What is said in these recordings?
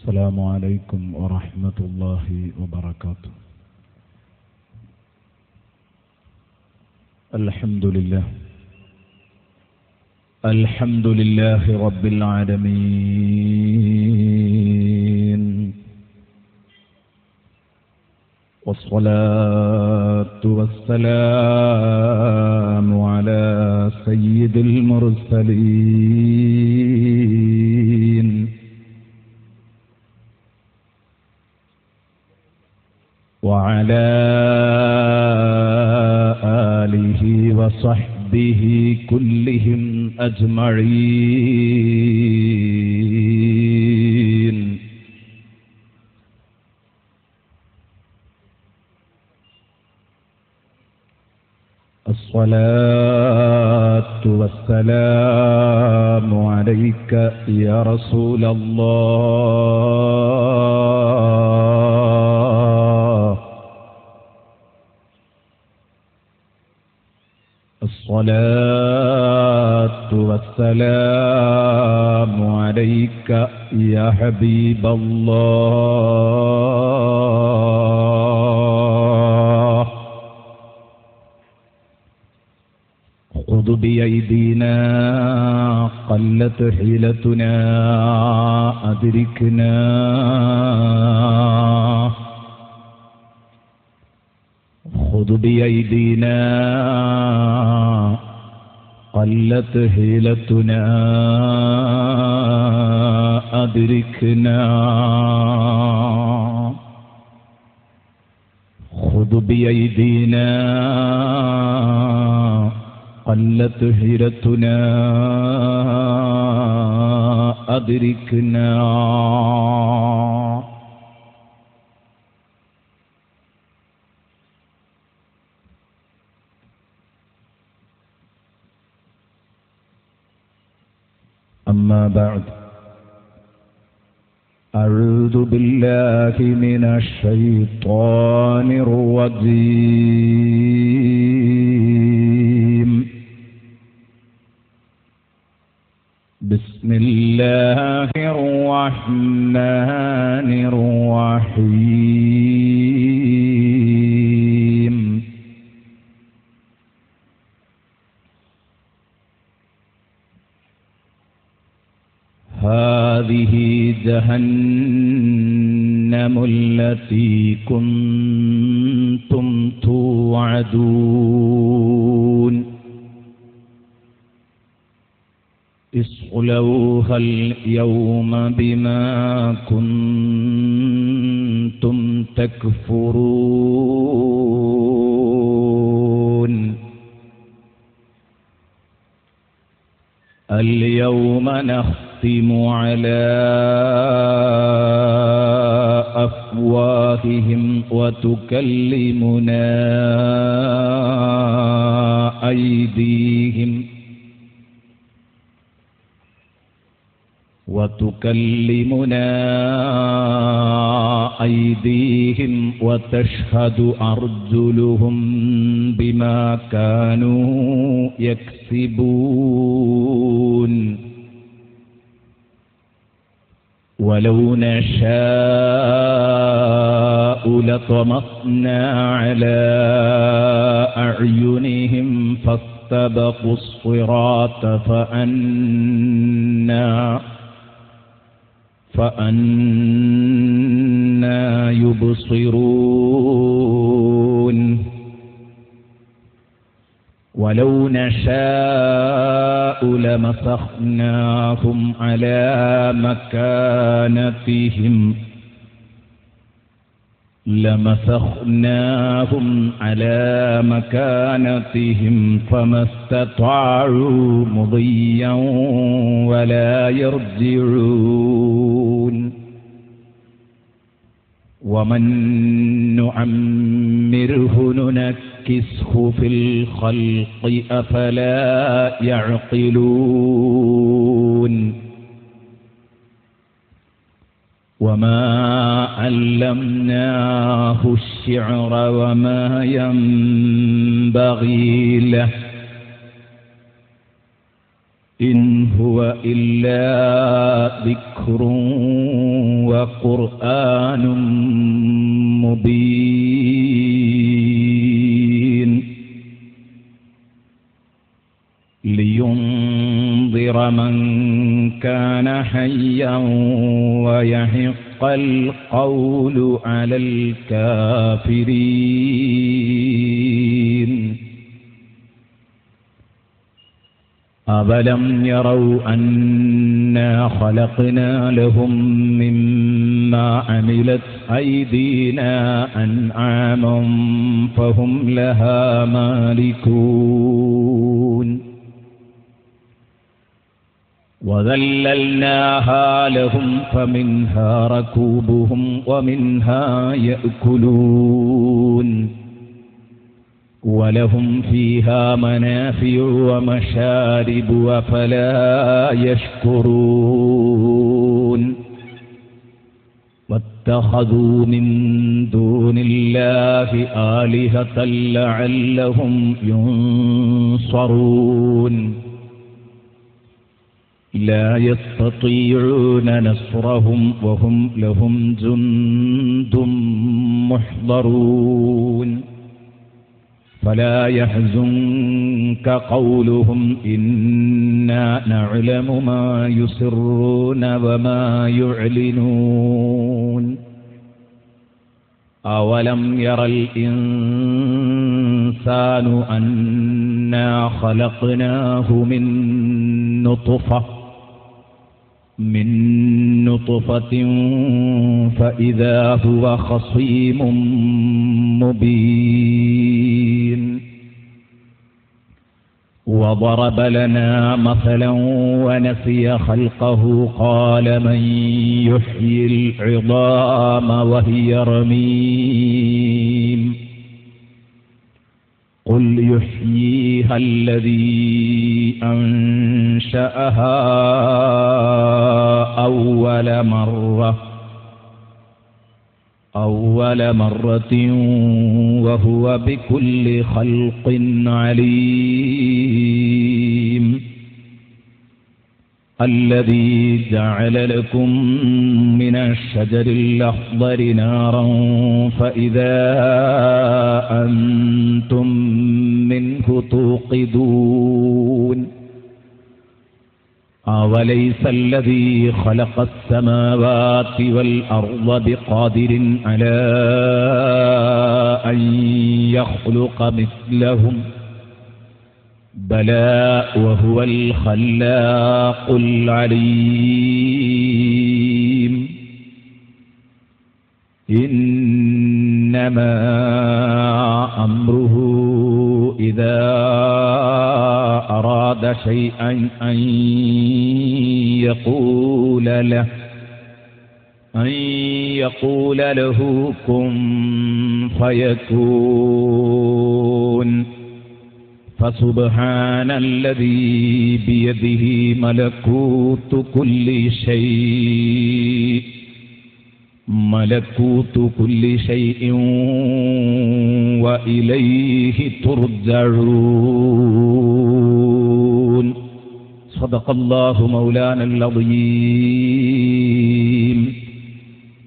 السلام عليكم ورحمة الله وبركاته. الحمد لله رب العالمين، والصلاة والسلام على سيد المرسلين وعلى آله وصحبه كلهم أجمعين. الصلاة والسلام عليك يا رسول الله، الصلاة والسلام عليك يا حبيب الله. خذ بأيدينا قلت حيلتنا أدركنا، خذ بأيدينا قلت حيلتنا أدركنا، خذ بأيدينا قلت حيلتنا أدركنا. أما بعد، أعوذ بالله من الشيطان الرجيم. بسم الله الرحمن الرحيم. هذه جهنم التي كنتم توعدون، اصلوها اليوم بما كنتم تكفرون. اليوم نختم على أفواههم وتكلمنا أيديهم وتشهد أرجلهم بما كانوا يكسبون. ولو نشاء لطمسنا على أعينهم فاستبقوا الصراط فأنا يبصرون. ولو نشاء لمسخناهم على مكانتهم فما استطاعوا مضيا ولا يرجعون. ومن نعمره ننكسه في الخلق أفلا يعقلون. وما علمناه الشعر وما ينبغي له إن هو إلا ذكر وقرآن مبين لينذر من كان حيا ويحق القول على الكافرين أولم يروا أنا خلقنا لهم مما عملت أيدينا أنعاما فهم لها مالكون وذللناها لهم فمنها ركوبهم ومنها يأكلون ولهم فيها منافع ومشارب أفلا يشكرون واتخذوا من دون الله آلهة لعلهم ينصرون لا يستطيعون نصرهم وهم لهم جند محضرون فلا يحزنك قولهم إنا نعلم ما يسرون وما يعلنون أولم ير الإنسان أنا خلقناه من نطفة فإذا هو خصيم مبين وضرب لنا مثلا ونسي خلقه قال من يحيي العظام وهي رميم قل يحييها الذي أنشأها أول مرة وهو بكل خلق عليم الذي جعل لكم من الشجر الأخضر نارا فإذا أنتم منه توقدون أوليس الذي خلق السماوات والأرض بقادر على أن يخلق مثلهم بلى وهو الخلاق العليم إنما أمره إذا أراد شيئا أن يقول له كن فيكون فسبحان الذي بيده ملكوت كل شيء وإليه ترجعون صدق الله مولانا العظيم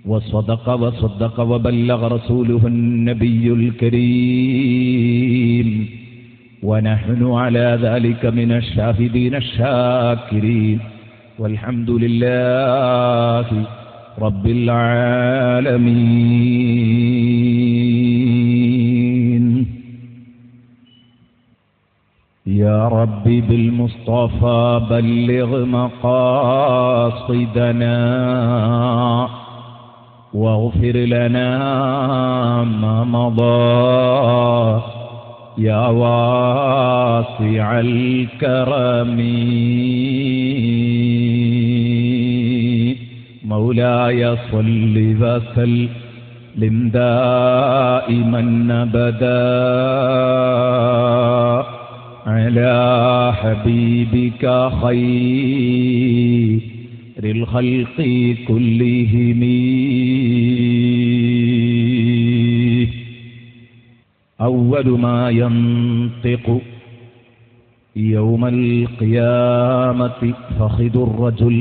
وصدق وبلغ رسوله النبي الكريم ونحن على ذلك من الشاهدين الشاكرين والحمد لله رب العالمين يا ربي بالمصطفى بلغ مقاصدنا واغفر لنا ما مضى يا واسع الكرم مولاي صل وسلم دائما أبدا على حبيبك خير الخلق كلهم أول ما ينطق യൗമൽ ഖിയാമത്തി ഫഖിദുർ റജുൽ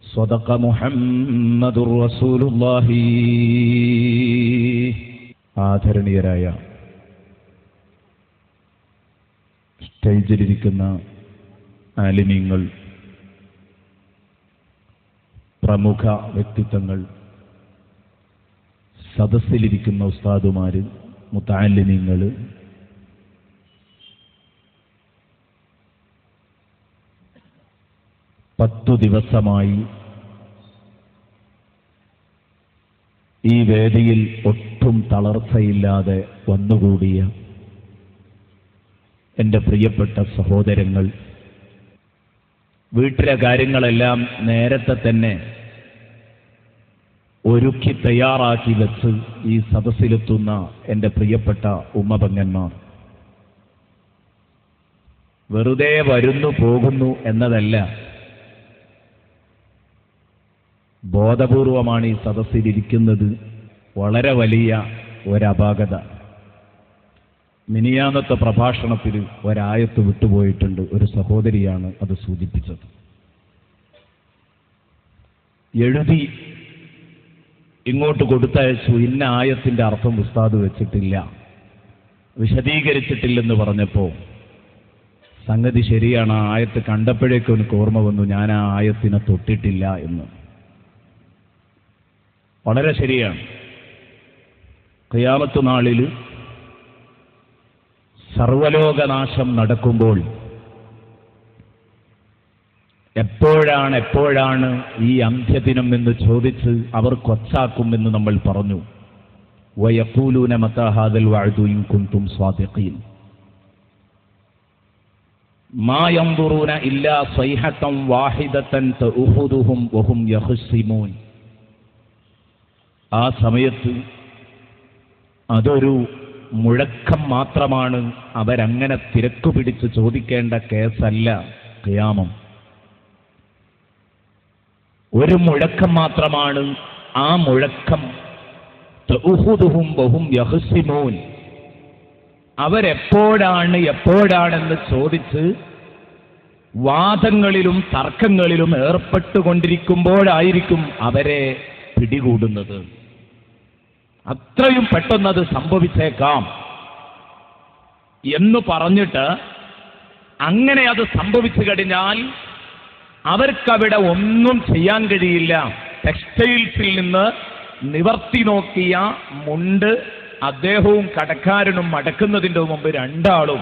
സ്വദഖ മുഹമ്മദുർ റസൂലുള്ളാഹി. ആദരണീയരായ സ്റ്റേജിലിരിക്കുന്ന ആലിമീങ്ങൾ, പ്രമുഖ വ്യക്തിത്വങ്ങൾ, സദസ്സിലിരിക്കുന്ന ഉസ്താദുമാര്, മുതഅല്ലിമീങ്ങൾ, പത്തു ദിവസമായി ഈ വേദിയിൽ ഒട്ടും തളർച്ചയില്ലാതെ വന്നുകൂടിയ എൻ്റെ പ്രിയപ്പെട്ട സഹോദരങ്ങൾ, വീട്ടിലെ കാര്യങ്ങളെല്ലാം നേരത്തെ തന്നെ ഒരുക്കി തയ്യാറാക്കി വെച്ച് ഈ സദസ്സിലെത്തുന്ന എൻ്റെ പ്രിയപ്പെട്ട ഉമ്മപെങ്ങന്മാർ, വെറുതെ വരുന്നു പോകുന്നു എന്നതല്ല, ബോധപൂർവമാണ് ഈ സദസ്സിലിരിക്കുന്നത്. വളരെ വലിയ ഒരപാകത. മിനിയാന്നത്തെ പ്രഭാഷണത്തിൽ ഒരായത്ത് വിട്ടുപോയിട്ടുണ്ട്. ഒരു സഹോദരിയാണ് അത് സൂചിപ്പിച്ചത്. എഴുതി ഇങ്ങോട്ട് കൊടുത്തയച്ചു, ഇന്ന ആയത്തിന്റെ അർത്ഥം ഉസ്താദ് വെച്ചിട്ടില്ല, വിശദീകരിച്ചിട്ടില്ലെന്ന് പറഞ്ഞപ്പോൾ സംഗതി ശരിയാണ്. ആ ആയത്ത് കണ്ടപ്പോഴേക്കും എനിക്ക് ഓർമ്മ വന്നു, ഞാൻ ആ ആയത്തിനെ തൊട്ടിട്ടില്ല എന്ന്. വളരെ ശരിയാണ്. ഖിയാമത്ത് നാളിൽ സർവലോകനാശം നടക്കുമ്പോൾ എപ്പോഴാണ് ഈ അന്ത്യദിനം എന്ന് ചോദിച്ച് അവർ കൊച്ചാക്കുമെന്ന് നമ്മൾ പറഞ്ഞു. വയഖൂലൂന മതാ ഹാദൽ വഅദു ഇൻ കുൻതും സ്വാദിഖീൻ മാ യൻദുറൂന ഇല്ലാ സൈഹതൻ വാഹിദതൻ തഉഖുദുഹും വഹും യഖ്സിമൂൻ. ആ സമയത്ത് അതൊരു മുഴക്കം മാത്രമാണ്. അവരങ്ങനെ തിരക്കു പിടിച്ച് ചോദിക്കേണ്ട കേസല്ല ഖിയാമം. ഒരു മുഴക്കം മാത്രമാണ്. ആ മുഴക്കം തഉഖുദുഹും വഹും യഖ്സിമൂൻ. എപ്പോഴാണെന്ന് ചോദിച്ച് വാദങ്ങളിലും തർക്കങ്ങളിലും ഏർപ്പെട്ടുകൊണ്ടിരിക്കുമ്പോഴായിരിക്കും അവരെ പിടികൂടുന്നത്. അത്രയും പെട്ടെന്നത് സംഭവിച്ചേക്കാം എന്ന് പറഞ്ഞിട്ട് അങ്ങനെ അത് സംഭവിച്ചു കഴിഞ്ഞാൽ അവർക്കവിടെ ഒന്നും ചെയ്യാൻ കഴിയില്ല. ടെക്സ്റ്റൈൽസിൽ നിന്ന് നിവർത്തി നോക്കിയ മുണ്ട് അദ്ദേഹവും കടക്കാരനും മടക്കുന്നതിൻ്റെ മുമ്പ് രണ്ടാളും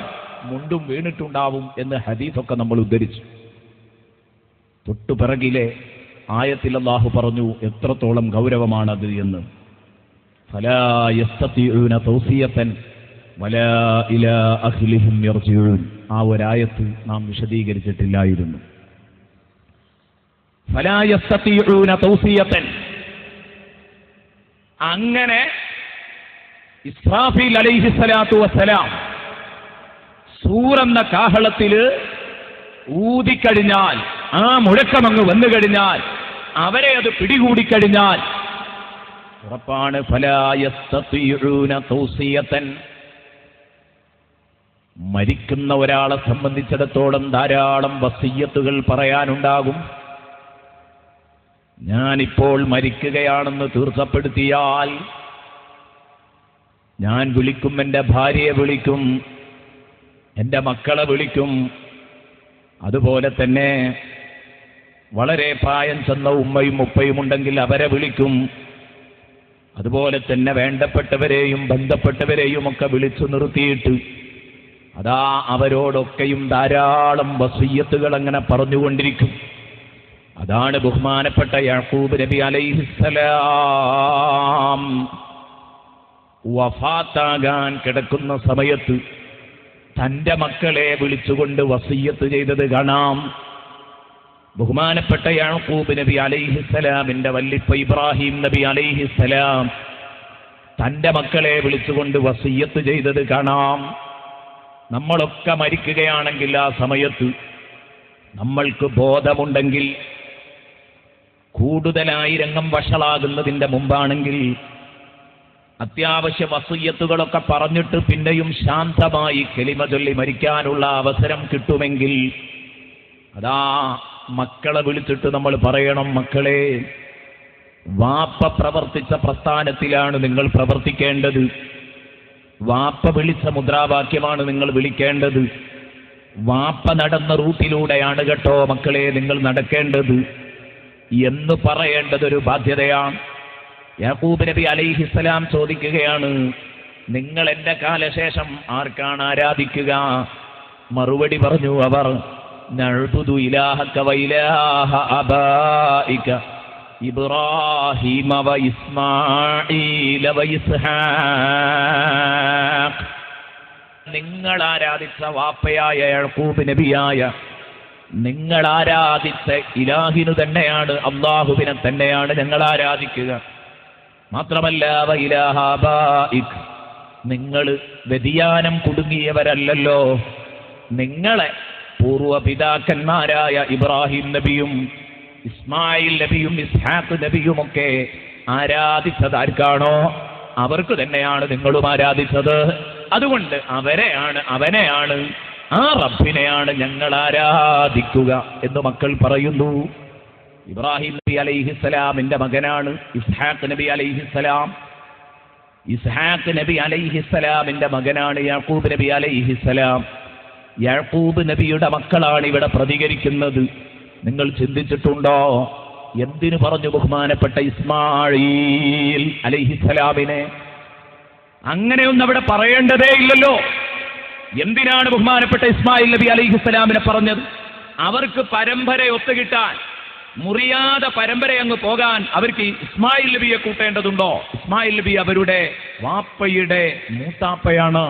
മുണ്ടും വീണിട്ടുണ്ടാവും എന്ന് ഹദീസൊക്കെ നമ്മൾ ഉദ്ധരിച്ചു. തൊട്ടുപിറകിലെ ആയത്തിൽ അല്ലാഹു പറഞ്ഞു എത്രത്തോളം ഗൗരവമാണത് എന്ന്. ഫലാ യസ്തതിഊന തൗസിയതൻ വലാ ഇലാ അഹ്ലിഹിം യർജിഊൻ. ആ ഒരായത്ത് നാം വിശദീകരിച്ചിട്ടില്ലായിരുന്നു. ഫലാ യസ്തതിഊന തൗസിയതൻ. അങ്ങനെ ഇസ്രാഫീൽ അലൈഹിസ്സലാത്തു വസ്സലാം സൂറെന്ന കാഹളത്തിൽ ഊതിക്കഴിഞ്ഞാൽ, ആ മുഴക്കമങ്ങ് വന്നു കഴിഞ്ഞാൽ, അവരെ അത് പിടികൂടിക്കഴിഞ്ഞാൽ ഉറപ്പാണ് ഫലാ യസ്തതിഊന തൗസിയതൻ. മരിക്കുന്ന ഒരാളെ സംബന്ധിച്ചിടത്തോളം ധാരാളം വസിയ്യത്തുകൾ പറയാനുണ്ടാകും. ഞാനിപ്പോൾ മരിക്കുകയാണെന്ന് തീർച്ചപ്പെടുത്തിയാൽ ഞാൻ വിളിക്കും, എൻ്റെ ഭാര്യയെ വിളിക്കും, എൻ്റെ മക്കളെ വിളിക്കും, അതുപോലെ തന്നെ വളരെ പ്രായം ചെന്ന ഉമ്മയും ഉപ്പയും ഉണ്ടെങ്കിൽ അവരെ വിളിക്കും, അതുപോലെ തന്നെ വേണ്ടപ്പെട്ടവരെയും ബന്ധപ്പെട്ടവരെയും ഒക്കെ വിളിച്ചു നിർത്തിയിട്ട് അതാ അവരോടൊക്കെയും ധാരാളം വസിയ്യത്തുകൾ അങ്ങനെ പറഞ്ഞുകൊണ്ടിരിക്കും. അതാണ് ബഹുമാനപ്പെട്ട യാക്കൂബ് നബി അലൈഹിസ്സലാം വഫാത്താകാൻ കിടക്കുന്ന സമയത്ത് തൻ്റെ മക്കളെ വിളിച്ചുകൊണ്ട് വസിയ്യത്ത് ചെയ്തത് കാണാം. ബഹുമാനപ്പെട്ട യാക്കൂബ് നബി അലൈഹിസ്സലാമിന്റെ വല്ലിപ്പ ഇബ്രാഹിം നബി അലൈഹിസ്സലാം തൻ്റെ മക്കളെ വിളിച്ചുകൊണ്ട് വസിയ്യത്ത് ചെയ്തത് കാണാം. നമ്മളൊക്കെ മരിക്കുകയാണെങ്കിൽ ആ സമയത്ത് നമ്മൾക്ക് ബോധമുണ്ടെങ്കിൽ, കൂടുതലായി രംഗം വഷളാകുന്നതിൻ്റെ മുമ്പാണെങ്കിൽ അത്യാവശ്യ വസിയ്യത്തുകളൊക്കെ പറഞ്ഞിട്ട് പിന്നെയും ശാന്തമായി കലിമ ചൊല്ലി മരിക്കാനുള്ള അവസരം കിട്ടുമെങ്കിൽ അതാ മക്കളെ വിളിച്ചിട്ട് നമ്മൾ പറയണം, മക്കളെ, വാപ്പ പ്രവർത്തിച്ച പ്രസ്ഥാനത്തിലാണ് നിങ്ങൾ പ്രവർത്തിക്കേണ്ടത്, വാപ്പ വിളിച്ച മുദ്രാവാക്യമാണ് നിങ്ങൾ വിളിക്കേണ്ടത്, വാപ്പ നടന്ന റൂട്ടിലൂടെയാണ് കേട്ടോ മക്കളെ നിങ്ങൾ നടക്കേണ്ടത് എന്ന് പറയേണ്ടതൊരു ബാധ്യതയാണ്. യാക്കൂബ് നബി അലൈഹിസ്സലാം ചോദിക്കുകയാണ്, നിങ്ങൾ എന്റെ കാലശേഷം ആർക്കാണ് ആരാധിക്കുക? മറുപടി പറഞ്ഞു അവർ, നഅ്ബുദു ഇലാഹക വഇലാഹ അബായിക ഇബ്രാഹീമ വഇസ്മാഈല വഇസ്ഹാഖ്. നിങ്ങൾ ആരാധിച്ച വാപ്പയായ യാക്കൂബ് നബിയായ നിങ്ങൾ ആരാധിച്ച ഇലാഹിനു തന്നെയാണ്, അല്ലാഹുവിനെ തന്നെയാണ് ഞങ്ങൾ ആരാധിക്കുക. മാത്രമല്ല വഇലാഹ അബായിക്, നിങ്ങൾ വ്യതിയാനം കുടുങ്ങിയവരല്ലല്ലോ. നിങ്ങളെ പൂർവപിതാക്കന്മാരായ ഇബ്രാഹിം നബിയും ഇസ്മായിൽ നബിയും ഇസ്ഹാഖ് നബിയുമൊക്കെ ആരാധിച്ചത് ആർക്കാണോ അവർക്ക് തന്നെയാണ് നിങ്ങളും ആരാധിച്ചത്. അതുകൊണ്ട് അവനെയാണ് ആ റബ്ബിനെയാണ് ഞങ്ങൾ ആരാധിക്കുക എന്ന് മക്കൾ പറയുന്നു. ഇബ്രാഹിം നബി അലൈഹിസ്സലാമിന്റെ മകനാണ് ഇസ്ഹാഖ് നബി അലൈഹിസ്സലാം. ഇസ്ഹാഖ് നബി അലൈഹിസ്സലാമിന്റെ മകനാണ് യാക്കൂബ് നബി അലൈഹിസ്സലാം. യാക്കൂബ് നബിയുടെ മക്കളാണ് ഇവിടെ പ്രതികരിക്കുന്നത്. നിങ്ങൾ ചിന്തിച്ചിട്ടുണ്ടോ എന്തിനു പറഞ്ഞു ബഹുമാനപ്പെട്ട ഇസ്മാഈൽ അലൈഹിസ്സലാമിനെ? അങ്ങനെയൊന്നും അവിടെ പറയേണ്ടതേ ഇല്ലല്ലോ. എന്തിനാണ് ബഹുമാനപ്പെട്ട ഇസ്മായിൽ നബി അലൈഹിസ്സലാമിനെ പറഞ്ഞത്? അവർക്ക് പരമ്പര ഒത്തുകിട്ടാൻ, മുറിയാതെ പരമ്പര അങ്ങ് പോകാൻ അവർക്ക് ഇസ്മായിൽ നബിയെ കൂട്ടേണ്ടതുണ്ടോ? ഇസ്മായിൽ നബി അവരുടെ വാപ്പയുടെ മൂത്താപ്പയാണ്.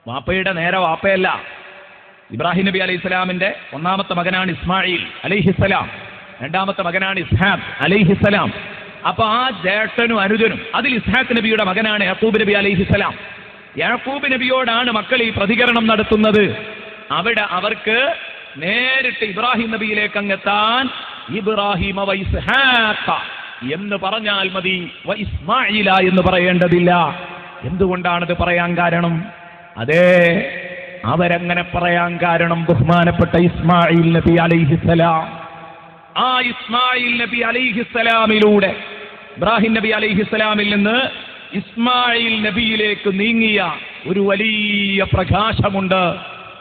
വാപ്പയുടെ നേരെ വാപ്പയല്ല. ഇബ്രാഹിം നബി അലൈഹി സ്വലാമിന്റെ ഒന്നാമത്തെ മകനാണ് ഇസ്മായിൽ അലൈഹിസ്സലാം, രണ്ടാമത്തെ മകനാണ് ഇസ്ഹാഖ് അലൈഹിസ്സലാം. അപ്പൊ ആ ജേഷ്ഠനും അനുജനും അതിൽ ഇസ്ഹാഖ് നബിയുടെ മകനാണ് യാക്കൂബ് നബി അലൈഹിസ്സലാം. യാക്കൂബ് നബിയോടാണ് മക്കൾ ഈ പ്രതികരണം നടത്തുന്നത്. അവിടെ അവർക്ക് നേരിട്ട് ഇബ്രാഹിം നബിയിലേക്ക് അങ്ങെത്താൻ ഇബ്രാഹിമ വ ഇസ്ഹാഖ എന്ന് പറഞ്ഞാൽ മതി, വ ഇസ്മാഈല എന്ന് പറയേണ്ടതില്ല. എന്തുകൊണ്ടാണത് പറയാൻ കാരണം? അതേ, അവരങ്ങനെ പറയാൻ കാരണം ബഹുമാനപ്പെട്ട ഇസ്മായിൽ നബി അലൈഹിസ്സലാം, ആ ഇസ്മായിൽ നബി അലൈഹിസ്സലാമിലൂടെ ഇബ്രാഹിം നബി അലൈഹിസ്സലാമിൽ നിന്ന് ഇസ്മായിൽ നബിയിലേക്ക് നീങ്ങിയ ഒരു വലിയ പ്രകാശമുണ്ട്.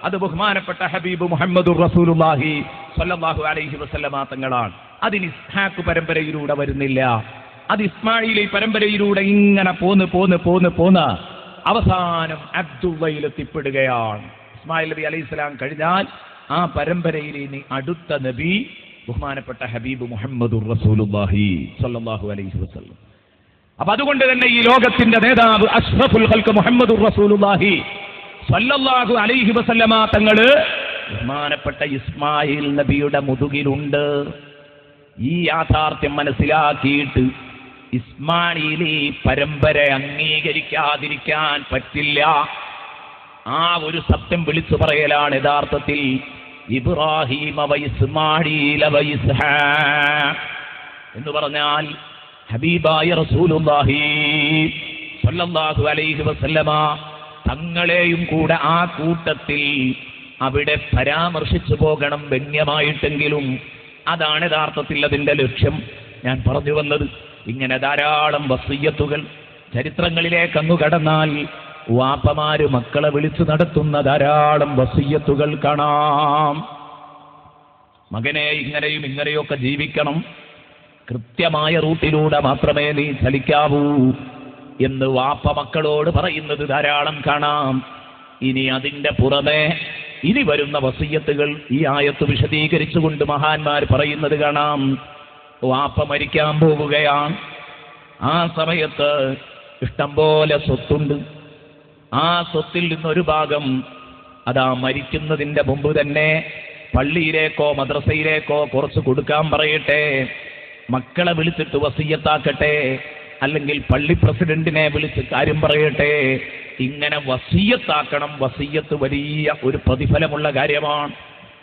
അത് ബഹുമാനപ്പെട്ട ഹബീബ് മുഹമ്മദുർ റസൂലുള്ളാഹി സ്വല്ലല്ലാഹു അലൈഹി വസല്ലമ തങ്ങളാണ്. അതിന് ഇസ്ഹാഖ് പരമ്പരയിലൂടെ വരുന്നില്ല, അത് ഇസ്മായിൽ പരമ്പരയിലൂടെ ഇങ്ങനെ പോന്ന് അവസാനം അബ്ദുള്ളയിലെത്തിപ്പെടുകയാണ്. ഇസ്മായിൽ നബി അലൈഹിസ്സലാം കഴിഞ്ഞാൽ ആ പരമ്പരയിൽ ഇനി അടുത്ത നബി ബഹുമാനപ്പെട്ട ഹബീബ് മുഹമ്മദുർ റസൂലുള്ളാഹി സ്വല്ലല്ലാഹു അലൈഹി വസല്ലം. അപ്പൊ അതുകൊണ്ട് തന്നെ ഈ ലോകത്തിന്റെ നേതാവ് അഷ്റഫുൽ ഖൽഖ് മുഹമ്മദുർ റസൂലുള്ളാഹി സ്വല്ലല്ലാഹു അലൈഹി വസല്ലമ തങ്ങള് ബഹുമാനപ്പെട്ട ഇസ്മായിൽ നബിയുടെ മുതുകിലുണ്ട്. ഈ യാഥാർത്ഥ്യം മനസ്സിലാക്കിയിട്ട് ഇസ്മായിലി പരമ്പര അംഗീകരിക്കാതിരിക്കാൻ പറ്റില്ല. ആ ഒരു സത്യം വിളിച്ചു പറയലാണ് യഥാർത്ഥത്തിൽ ഇബ്രാഹീമ വ ഇസ്മാഈല വ ഇസ്ഹാഖ് എന്ന് പറഞ്ഞാൽ ഹബീബായ റസൂലുള്ളാഹി സ്വല്ലല്ലാഹു അലൈഹി വസല്ലമ തങ്ങളെയും കൂടെ ആ കൂട്ടത്തിൽ അവിടെ പരാമർശിച്ചു പോകണം, വ്യംഗ്യമായിട്ടെങ്കിലും. അതാണ് യഥാർത്ഥത്തിൽ അതിന്റെ ലക്ഷ്യം. ഞാൻ പറഞ്ഞു വന്നത് ഇങ്ങനെ ധാരാളം വസിയ്യത്തുകൾ ചരിത്രങ്ങളിലേക്ക് അങ്ങു കടന്നാൽ വാപ്പമാര് മക്കളെ വിളിച്ചു നടത്തുന്ന ധാരാളം വസിയ്യത്തുകൾ കാണാം. മകനെ ഇങ്ങനെയും ഇങ്ങനെയൊക്കെ ജീവിക്കണം, കൃത്യമായ റൂട്ടിലൂടെ മാത്രമേ നീ ചലിക്കാവൂ എന്ന് വാപ്പ മക്കളോട് പറയുന്നത് ധാരാളം കാണാം. ഇനി അതിന്റെ പുറമെ ഇനി വരുന്ന വസിയ്യത്തുകൾ ഈ ആയത്ത് വിശദീകരിച്ചുകൊണ്ട് മഹാന്മാർ പറയുന്നത് കാണാം. വാപ്പ മരിക്കാൻ പോവുകയാണ്. ആ സമയത്ത് ഇഷ്ടം പോലെ സ്വത്തുണ്ട്. ആ സ്വത്തിൽ നിന്നൊരു ഭാഗം അതാ മരിക്കുന്നതിന്റെ മുമ്പ് തന്നെ പള്ളിയിലേക്കോ മദ്രസയിലേക്കോ കുറച്ച് കൊടുക്കാൻ പറയട്ടെ, മക്കളെ വിളിച്ചിട്ട് വസിയ്യത്താക്കട്ടെ, അല്ലെങ്കിൽ പള്ളി പ്രസിഡന്റിനെ വിളിച്ച് കാര്യം പറയട്ടെ. ഇങ്ങനെ വസിയ്യത്താക്കണം. വസിയ്യത്ത് വലിയ ഒരു പ്രതിഫലമുള്ള കാര്യമാണ്.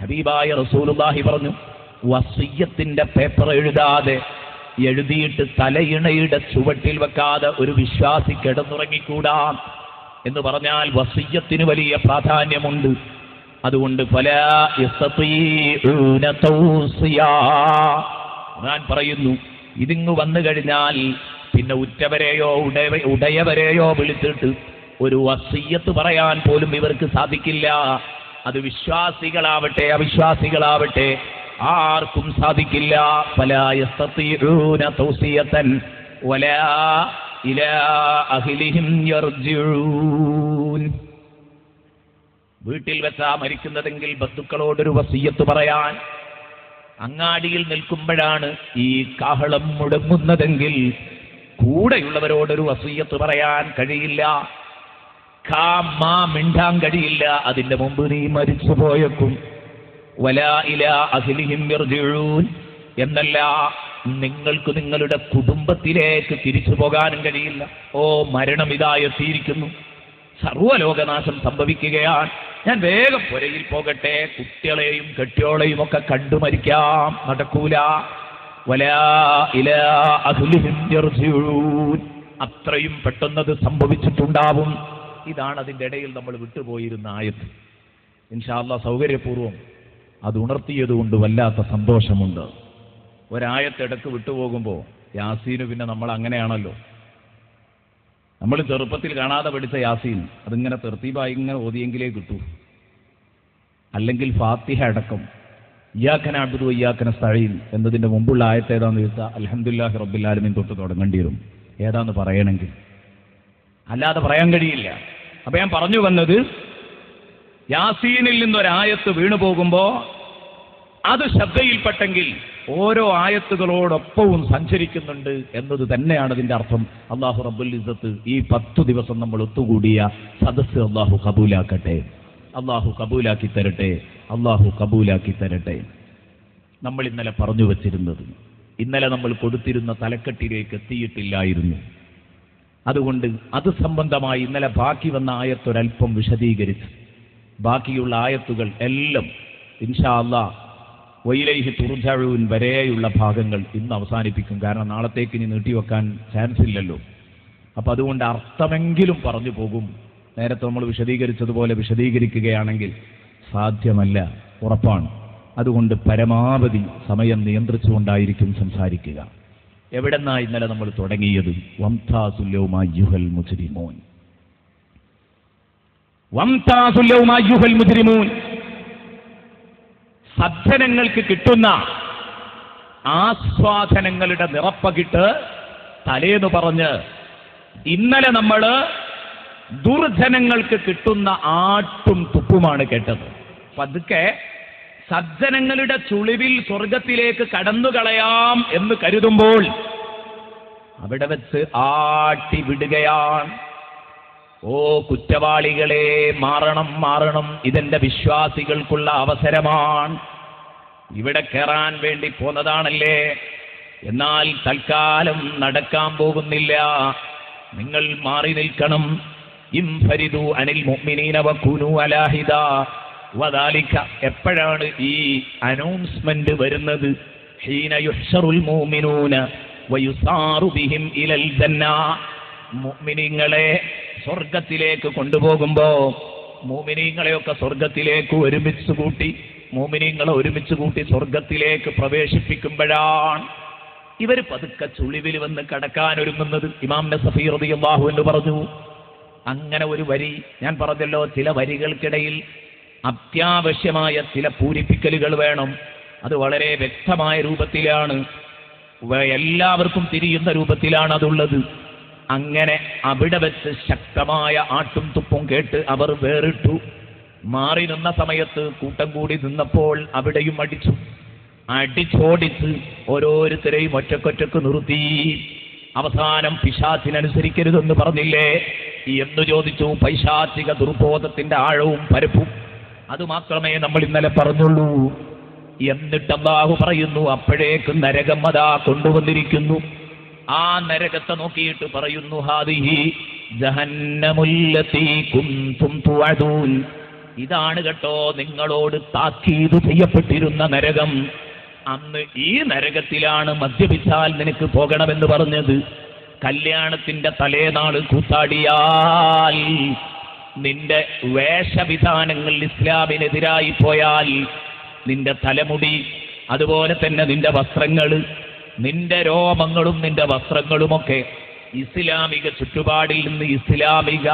ഹബീബായ റസൂലുള്ളാഹി പറഞ്ഞു, വസിയ്യത്തിന്റെ പേപ്പർ എഴുതാതെ എഴുതിയിട്ട് തലയിണയുടെ ചുവട്ടിൽ വെക്കാതെ ഒരു വിശ്വാസി കിടന്നുറങ്ങിക്കൂടാ. എന്ന് പറഞ്ഞാൽ വസിയ്യത്തിന് വലിയ പ്രാധാന്യമുണ്ട്. അതുകൊണ്ട് ഫലാ യസ്തതീഊന തൗസിയാ, ഖുർആൻ പറയുന്നു ഇതിങ്ങ് വന്നു കഴിഞ്ഞാൽ പിന്നെ ഉറ്റവരെയോ ഉടയവരെയോ വിളിച്ചിട്ട് ഒരു വസിയ്യത്ത് പറയാൻ പോലും ഇവർക്ക് സാധിക്കില്ല. അത് വിശ്വാസികളാവട്ടെ അവിശ്വാസികളാവട്ടെ ആർക്കും സാധിക്കില്ല. ഫലാ യസ്തതീഊന തൗസിയതൻ വലാ ഇലാ അഹ്ലിഹിം യർജിഊൻ. വീട്ടിൽ വെച്ചാ മരിക്കുന്നതെങ്കിൽ ബന്ധുക്കളോടൊരു വസിയ്യത്ത് പറയാൻ, അങ്ങാടിയിൽ നിൽക്കുമ്പോഴാണ് ഈ കാഹളം മുടങ്ങുന്നതെങ്കിൽ കൂടെയുള്ളവരോടൊരു വസിയ്യത്ത് പറയാൻ കഴിയില്ല. മിണ്ടാൻ കഴിയില്ല. അതിന്റെ മുമ്പ് നീ മരിച്ചു പോയേക്കും. വലാ ഇലാ അഹ്ലിഹിം യർജിഊൻ എന്നല്ല, നിങ്ങൾക്ക് നിങ്ങളുടെ കുടുംബത്തിലേക്ക് തിരിച്ചു പോകാനും കഴിയില്ല. ഓ മരണം ഇതാ എത്തിയിരിക്കുന്നു, സർവ്വലോകനാശം സംഭവിക്കുകയാണ്, ഞാൻ വേഗം പുരയിൽ പോകട്ടെ, കുട്ടികളെയും കെട്ടിയോളെയും ഒക്കെ കണ്ടു മരിക്കാം, നടക്കൂല. വലാ ഇലാ അഹ്ലിഹിം യർജിഊൻ, അത്രയും പെട്ടെന്നത് സംഭവിച്ചിട്ടുണ്ടാവും. ഇതാണ് അതിൻ്റെ ഇടയിൽ നമ്മൾ വിട്ടുപോയിരുന്ന ആയത്ത്. ഇൻഷാ അല്ലാഹ് സൗകര്യപൂർവ്വം അത് ഉണർത്തിയതുകൊണ്ട് വല്ലാത്ത സന്തോഷമുണ്ട്. ഒരായത്തിടക്ക് വിട്ടുപോകുമ്പോൾ യാസീന് പിന്നെ നമ്മൾ അങ്ങനെയാണല്ലോ, നമ്മൾ ചെറുപ്പത്തിൽ കാണാതെ പഠിച്ച യാസീൻ അതിങ്ങനെ തെർത്തീബായി ഇങ്ങനെ ഓതിയെങ്കിലേ കിട്ടൂ. അല്ലെങ്കിൽ ഫാത്തിഹ അടക്കം ഇയ്യാക നഅ്ബുദു വഇയ്യാക നസ്തഈൻ എന്നതിൻ്റെ മുമ്പുള്ള ആയത്ത് ഏതാണെന്ന് ചോദിച്ചാൽ അൽഹംദുലില്ലാഹി റബ്ബിൽ ആലമീൻ തൊട്ട് തുടങ്ങേണ്ടി വരും ഏതാന്ന് പറയണമെങ്കിൽ, അല്ലാതെ പറയാൻ കഴിയില്ല. അപ്പം ഞാൻ പറഞ്ഞു വന്നത്, യാസീനിൽ നിന്നൊരായത്ത് വീണു പോകുമ്പോൾ അത് ശ്രദ്ധയിൽപ്പെട്ടെങ്കിൽ ഓരോ ആയത്തുകളോടൊപ്പവും സഞ്ചരിക്കുന്നുണ്ട് എന്നത് തന്നെയാണ് അതിൻ്റെ അർത്ഥം. അല്ലാഹു റബ്ബുൽ ഇസ്സത്ത് ഈ 10 ദിവസം നമ്മൾ ഒത്തുകൂടിയ സദസ്സ് അല്ലാഹു കബൂലാക്കട്ടെ, അല്ലാഹു കബൂലാക്കി തരട്ടെ, അല്ലാഹു കബൂലാക്കി തരട്ടെ. നമ്മൾ ഇന്നലെ പറഞ്ഞു വച്ചിരുന്നത്, ഇന്നലെ നമ്മൾ കൊടുത്തിരുന്ന തലക്കെട്ടിലേക്ക് എത്തിയിട്ടില്ലായിരുന്നു. അതുകൊണ്ട് അത് സംബന്ധമായി ഇന്നലെ ബാക്കി വന്ന ആയത്തൊരൽപ്പം വിശദീകരിച്ച് ബാക്കിയുള്ള ആയത്തുകൾ എല്ലാം ഇൻഷാ അല്ലാഹ് വഇലൈഹി തുർജഊൻ വരെയുള്ള ഭാഗങ്ങൾ ഇന്ന് അവസാനിപ്പിക്കും. കാരണം നാളത്തേക്ക് ഇനി നീട്ടിവെക്കാൻ ചാൻസ് ഇല്ലല്ലോ. അപ്പം അതുകൊണ്ട് അർത്ഥമെങ്കിലും പറഞ്ഞു പോകും. നേരത്തെ നമ്മൾ വിശദീകരിച്ചതുപോലെ വിശദീകരിക്കുകയാണെങ്കിൽ സാധ്യമല്ല, ഉറപ്പാണ്. അതുകൊണ്ട് പരമാവധി സമയം നിയന്ത്രിച്ചുകൊണ്ടായിരിക്കും സംസാരിക്കുക. എവിടെന്നാ ഇന്നലെ നമ്മൾ തുടങ്ങിയത്? വംതാസുൽ യൗമ അയ്യുഹൽ മുജ്രിമൂൻ, വംതാസുൽ യൗമ അയ്യുഹൽ മുജ്രിമൂൻ. സജ്ജനങ്ങൾക്ക് കിട്ടുന്ന ആസ്വാദനങ്ങളുടെ നിറപ്പകിട്ട് തലേന്ന് പറഞ്ഞ് ഇന്നലെ നമ്മൾ ദുർജനങ്ങൾക്ക് കിട്ടുന്ന ആട്ടും തുപ്പുമാണ് കേട്ടത്. പതുക്കെ സജ്ജനങ്ങളുടെ ചുളിവിൽ സ്വർഗത്തിലേക്ക് കടന്നുകളയാം എന്ന് കരുതുമ്പോൾ അവിടെ വെച്ച് ആട്ടി വിടുകയാണ്. ഓ കുറ്റവാളികളെ, മാറണം മാറണം, ഇതെന്റെ വിശ്വാസികൾക്കുള്ള അവസരമാണ്. ഇവിടെ കയറാൻ വേണ്ടി പോന്നതാണല്ലേ, എന്നാൽ തൽക്കാലം നടക്കാൻ പോകുന്നില്ല, നിങ്ങൾ മാറി നിൽക്കണം. ഇംഫരിദു അനിൽ മുഅ്മിനീന വകുനു അലാഹിദ വദാലിക. എപ്പോഴാണ് ഈ അനൗൺസ്മെന്റ് വരുന്നത്? ഹീന യുഹ്ശറുൽ മുഅ്മിനൂന വയുസാറു ബിഹിം ഇലൽ ജന്ന. മുഅ്മിനീങ്ങളെ സ്വർഗത്തിലേക്ക് കൊണ്ടുപോകുമ്പോ മുഅ്മിനീങ്ങളെയൊക്കെ സ്വർഗത്തിലേക്ക് ഒരുമിച്ച് കൂട്ടി, മുഅ്മിനീങ്ങളെ ഒരുമിച്ച് കൂട്ടി സ്വർഗത്തിലേക്ക് പ്രവേശിപ്പിക്കുമ്പോഴാണ് ഇവർ പതുക്കെ ചുളിവിൽ വന്ന് കടക്കാൻ ഒരുങ്ങുന്നത്. ഇമാം നസഫി റളിയല്ലാഹു അൻഹു പറഞ്ഞു, അങ്ങനെ ഒരു വരി ഞാൻ പറഞ്ഞല്ലോ, ചില വരികൾക്കിടയിൽ അത്യാവശ്യമായ ചില പൂരിപ്പിക്കലുകൾ വേണം. അത് വളരെ വ്യക്തമായ രൂപത്തിലാണ്, എല്ലാവർക്കും തിരിയുന്ന രൂപത്തിലാണ് അതുള്ളത്. അങ്ങനെ അവിടെ വെച്ച് ശക്തമായ ആട്ടും തുപ്പും കേട്ട് അവർ വേറിട്ടു. മാറി നിന്ന സമയത്ത് കൂട്ടം കൂടി നിന്നപ്പോൾ അവിടെയും അടിച്ചോടിച്ച് ഓരോരുത്തരെയും ഒറ്റക്കൊറ്റക്ക് നിർത്തി. അവസാനം പിശാചിനനുസരിക്കരുതെന്ന് പറഞ്ഞില്ലേ എന്ന് ചോദിച്ചു. പൈശാചിക ദുർബോധത്തിന്റെ ആഴവും പരപ്പും അതുമാത്രമേ നമ്മൾ ഇന്നലെ പറഞ്ഞുള്ളൂ. എന്നിട്ട് അല്ലാഹു പറയുന്നു, അപ്പോഴേക്ക് നരകം അതാ കൊണ്ടുവന്നിരിക്കുന്നു. ആ നരകത്തെ നോക്കിയിട്ട് പറയുന്നു, ഹാദിഹി ജഹന്നമുല്ലതീ കുൻതും തുഅദൂൻ. ഇതാണ് കേട്ടോ നിങ്ങളോട് താക്കീത് ചെയ്യപ്പെട്ടിരുന്ന നരകം. അന്ന് ഈ നരകത്തിലാണ് മദ്യപിച്ചാൽ നിനക്ക് പോകണമെന്ന് പറഞ്ഞത്. കല്യാണത്തിന്റെ തലേനാൾ കൂത്താടിയാൽ, നിന്റെ വേഷവിധാനങ്ങൾ ഇസ്ലാമിനെതിരായി പോയാൽ, നിന്റെ തലമുടി, അതുപോലെ തന്നെ നിന്റെ വസ്ത്രങ്ങൾ, നിന്റെ രോമങ്ങളും നിന്റെ വസ്ത്രങ്ങളുമൊക്കെ ഇസ്ലാമിക ചുറ്റുപാടിൽ നിന്ന്, ഇസ്ലാമിക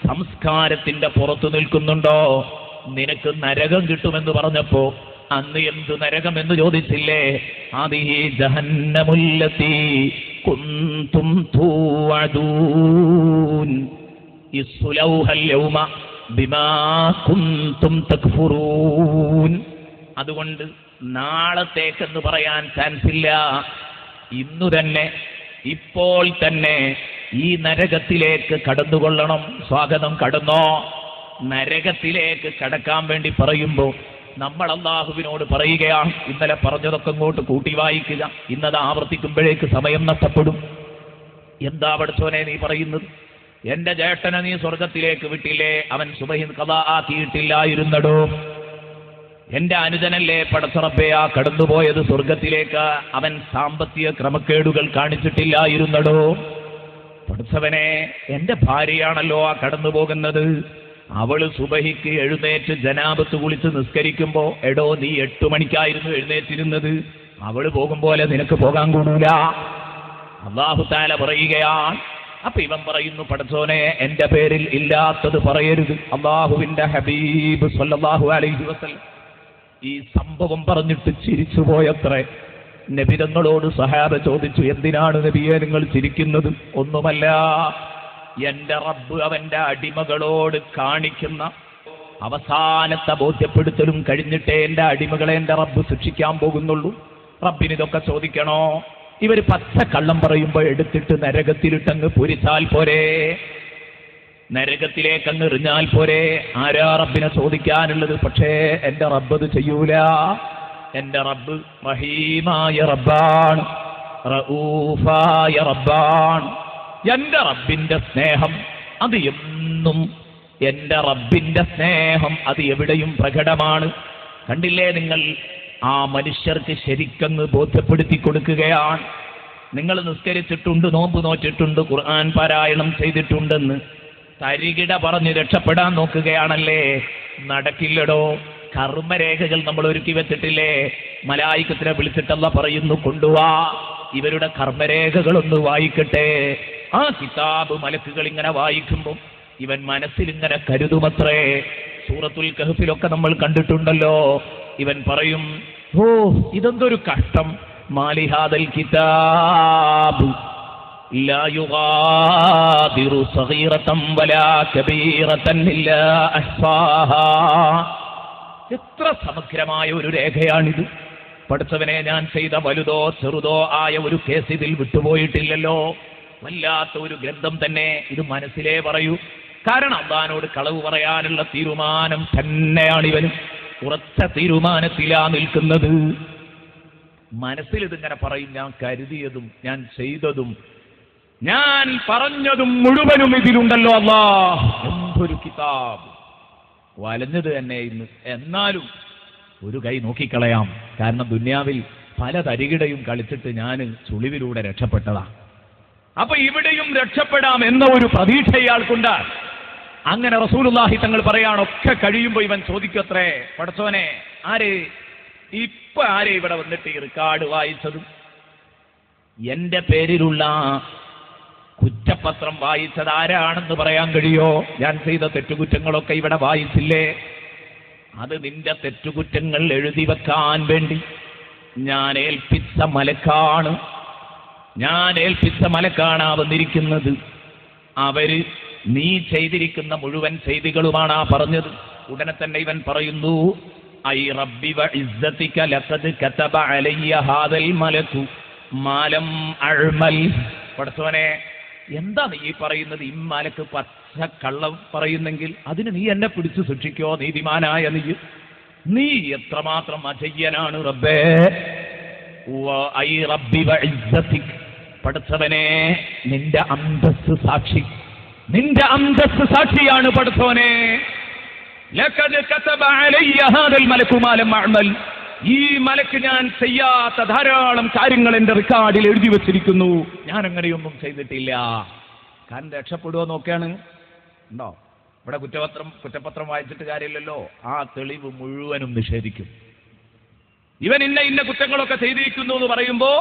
സംസ്കാരത്തിന്റെ പുറത്തു നിൽക്കുന്നുണ്ടോ, നിനക്ക് നരകം കിട്ടുമെന്ന് പറഞ്ഞപ്പോ അന്ന് എന്ത് നരകം എന്ന് ചോദിച്ചില്ലേ? ആദിഹി ജഹന്നമുല്ലതി കുന്തും തൂഅദൂൻ ഇസ്ലൗഹൽ യൗമ ബിമാ കുന്തും തക്ഫുറൂൻ. അതുകൊണ്ട് നാളത്തേക്കെന്ന് പറയാൻ ചാൻസ് ഇല്ല. ഇന്നു തന്നെ, ഇപ്പോൾ തന്നെ ഈ നരകത്തിലേക്ക് കടന്നുകൊള്ളണം. സ്വാഗതം, കടന്നോ. നരകത്തിലേക്ക് കടക്കാൻ വേണ്ടി പറയുമ്പോൾ നമ്മൾ അല്ലാഹുവിനോട് പറയുകയാണ്, ഇന്നലെ പറഞ്ഞതൊക്കെ ഇങ്ങോട്ട് കൂട്ടി വായിക്കുക, ഇന്നത് ആവർത്തിക്കുമ്പോഴേക്ക് സമയം നഷ്ടപ്പെടും. എന്താ പടച്ചോനെ നീ പറയുന്നത്? എന്റെ ജ്യേഷ്ഠനെ നീ സ്വർഗത്തിലേക്ക് വിട്ടില്ലേ? അവൻ സുബഹി ഖദാ ആക്കിയിട്ടില്ലായിരുന്നടോ. എന്റെ അനുജനല്ലേ പടച്ചറബ്ബേ ആ കടന്നുപോയത് സ്വർഗത്തിലേക്ക്? അവൻ സാമ്പത്തിക ക്രമക്കേടുകൾ കാണിച്ചിട്ടില്ലായിരുന്നടോ. പടച്ചവനെ, എന്റെ ഭാര്യയാണല്ലോ ആ കടന്നു പോകുന്നത്. അവള് സുബഹിക്ക് എഴുന്നേറ്റ് ജനാബത്ത് കുളിച്ച് നിസ്കരിക്കുമ്പോ, എടോ നീ 8 മണിക്കായിരുന്നു എഴുന്നേറ്റിരുന്നത്, അവള് പോകും പോലെ നിനക്ക് പോകാൻ കൂടൂല. അല്ലാഹു തആല പറയുകയാണ്. അപ്പൊ ഇവൻ പറയുന്നു, പടച്ചോനെ എന്റെ പേരിൽ ഇല്ലാത്തത് പറയരുത്. അല്ലാഹുവിന്റെ ഹബീബ് സ്വല്ലല്ലാഹു അലൈഹി വസല്ലം ഈ സംഭവം പറഞ്ഞിട്ട് ചിരിച്ചുപോയത്രേ. നബി തങ്ങളോട് സഹാബ ചോദിച്ചു, എന്തിനാണ് നബിയെ നിങ്ങൾ ചിരിക്കുന്നത്? ഒന്നുമല്ല, എന്റെ റബ്ബ് അവന്റെ അടിമകളോട് കാണിക്കുന്ന അവസാനത്തെ ബോധ്യപ്പെടുത്തലും കഴിഞ്ഞിട്ടേ എന്റെ അടിമകളെ എന്റെ റബ്ബ് ശിക്ഷിക്കാൻ പോകുന്നുള്ളൂ. റബ്ബിന് ഇതൊക്കെ ചോദിക്കണോ? ഇവര് പച്ചക്കള്ളം പറയുമ്പോൾ എടുത്തിട്ട് നരകത്തിലിട്ടങ്ങ് പൊരിച്ചാൽ പോരെ, നരകത്തിലേക്കങ്ങ് എറിഞ്ഞാൽ പോരെ. ആരാ റബ്ബിനെ ചോദിക്കാനുള്ളത്? പക്ഷേ എന്റെ റബ്ബ് അത് ചെയ്യൂല. എന്റെ റബ്ബ് റഹീമായ റബ്ബാണ്, റഊഫായ റബ്ബാണ്. എന്റെ റബ്ബിന്റെ സ്നേഹം അത് എന്നും, എന്റെ റബ്ബിന്റെ സ്നേഹം അത് എവിടെയും പ്രകടമാണ്. കണ്ടില്ലേ നിങ്ങൾ? ആ മനുഷ്യർക്ക് ശരിക്കങ്ങ് ബോധ്യപ്പെടുത്തി കൊടുക്കുകയാണ്. നിങ്ങൾ നിസ്കരിച്ചിട്ടുണ്ട്, നോമ്പ് നോറ്റിട്ടുണ്ട്, ഖുർആൻ പാരായണം ചെയ്തിട്ടുണ്ടെന്ന് തരികിട പറഞ്ഞ് രക്ഷപ്പെടാൻ നോക്കുകയാണല്ലേ? നടക്കില്ലടോ. കർമ്മരേഖകൾ നമ്മൾ ഒരുക്കി വെച്ചിട്ടില്ലേ? മലായികത്തിനെ വിളിച്ചിട്ടല്ല പറയുന്നു, കൊണ്ടുവാ ഇവരുടെ കർമ്മരേഖകളൊന്ന് വായിക്കട്ടെ. ആ കിതാബ് മലക്കുകൾ ഇങ്ങനെ വായിക്കുമ്പോൾ ഇവൻ മനസ്സിലിങ്ങനെ കരുതുമത്രേ. സൂറത്തുൽ കഹ്ഫിലൊക്കെ നമ്മൾ കണ്ടിട്ടുണ്ടല്ലോ. ഇവൻ പറയും, ഓ ഇതെന്തൊരു കഷ്ടം, മാലിഹാദൽ കിതാബ് ലാ യുഗാദിറു സഗീറതൻ വലാ കബീറതൻ ഇല്ലാ അഹ്സാഹാ. എത്ര സമഗ്രമായ ഒരു രേഖയാണിത്. പഠിച്ചവനെ, ഞാൻ ചെയ്ത വലുതോ ചെറുതോ ആയ ഒരു കേസ് ഇതിൽ വിട്ടുപോയിട്ടില്ലല്ലോ. വല്ലാത്ത ഒരു ഗ്രന്ഥം തന്നെ ഇത്. മനസ്സിലേ പറയൂ. കാരണം അള്ളാനോട് കളവ് പറയാനുള്ള തീരുമാനം തന്നെയാണിവനും. ഉറച്ച തീരുമാനത്തിലാ നിൽക്കുന്നത്. മനസ്സിൽ ഇതിങ്ങനെ പറയും, ഞാൻ കരുതിയതും ഞാൻ ചെയ്തതും ഞാൻ പറഞ്ഞതും മുഴുവനും ഇതിലുണ്ടല്ലോ. അല്ലാഹ്, എന്തൊരു കിതാബ്! വലഞ്ഞത് തന്നെ ഇന്ന്. എന്നാലും ഒരു കൈ നോക്കിക്കളയാം. കാരണം ദുന്യാവിൽ പല തരികിടയും കളിച്ചിട്ട് ഞാൻ ചുളിവിലൂടെ രക്ഷപ്പെട്ടതാ. അപ്പൊ ഇവിടെയും രക്ഷപ്പെടാം എന്ന ഒരു പ്രതീക്ഷ ഇയാൾക്കുണ്ട്. അങ്ങനെ റസൂലുള്ളാഹി തങ്ങൾ പറയാണൊക്കെ കഴിയുമ്പോൾ ഇവൻ ചോദിക്കത്രേ, പടച്ചോനെ ആര് ഇപ്പൊ ആരെ ഇവിടെ വന്നിട്ട് ഈ റിക്കാർഡ് വായിച്ചതും എന്റെ പേരിലുള്ള കുറ്റപത്രം വായിച്ചത് ആരാണെന്ന് പറയാൻ കഴിയോ? ഞാൻ ചെയ്ത തെറ്റുകുറ്റങ്ങളൊക്കെ ഇവിടെ വായിച്ചില്ലേ? അത് നിന്റെ തെറ്റുകുറ്റങ്ങൾ എഴുതി വെക്കാൻ വേണ്ടി ഞാൻ ഏൽപ്പിച്ച മലക്കാണ്. വന്നിരിക്കുന്നത്. അവര് നീ ചെയ്തിരിക്കുന്ന മുഴുവൻ ചെയ്തികളുമാണ് ആ പറഞ്ഞത്. ഉടനെ തന്നെ ഇവൻ പറയുന്നു, ഐ റബ്ബി വ ഇസ്സതിക ലഖദ് കതബ അലയ്യ ഹാദൽ മലകു മാലം അഅ്മൽ. പടച്ചവനെ, എന്താ നീ പറയുന്നത്? ഇമ്മാലക്ക് പച്ച കള്ളം പറയുന്നെങ്കിൽ അതിന് നീ എന്നെ പിടിച്ചു ശിക്ഷിക്കോ? നീതിമാനായ നീ എത്രമാത്രം അജയ്യനാണ് റബ്ബേ. ഐ റബ്ബി വ ഇസ്സതിക, പടച്ചവനെ നിന്റെ അന്തസ്സ് സാക്ഷി, നിന്റെ അന്തസ്സ് സാക്ഷിയാണ് പടച്ചവനെ. ലഖദ് കതബ അലയ്യ ഹാദൽ മലകു മാലം അഅ്മൽ. ഈ മലക്ക് ഞാൻ ചെയ്യാത്ത ധാരാളം കാര്യങ്ങൾ എന്റെ റെക്കോർഡിൽ എഴുതി വെച്ചിരിക്കുന്നു, ഞാൻ അങ്ങനെയൊന്നും ചെയ്തിട്ടില്ല. കാരണം രക്ഷപ്പെടുവോ നോക്കുകയാണ്. ഉണ്ടോ ഇവിടെ കുറ്റപത്രം വായിച്ചിട്ട് കാര്യമില്ലല്ലോ, ആ തെളിവ് മുഴുവനും നിഷേധിക്കും. ഇവൻ ഇന്ന കുറ്റങ്ങളൊക്കെ ചെയ്തിരിക്കുന്നു എന്ന് പറയുമ്പോ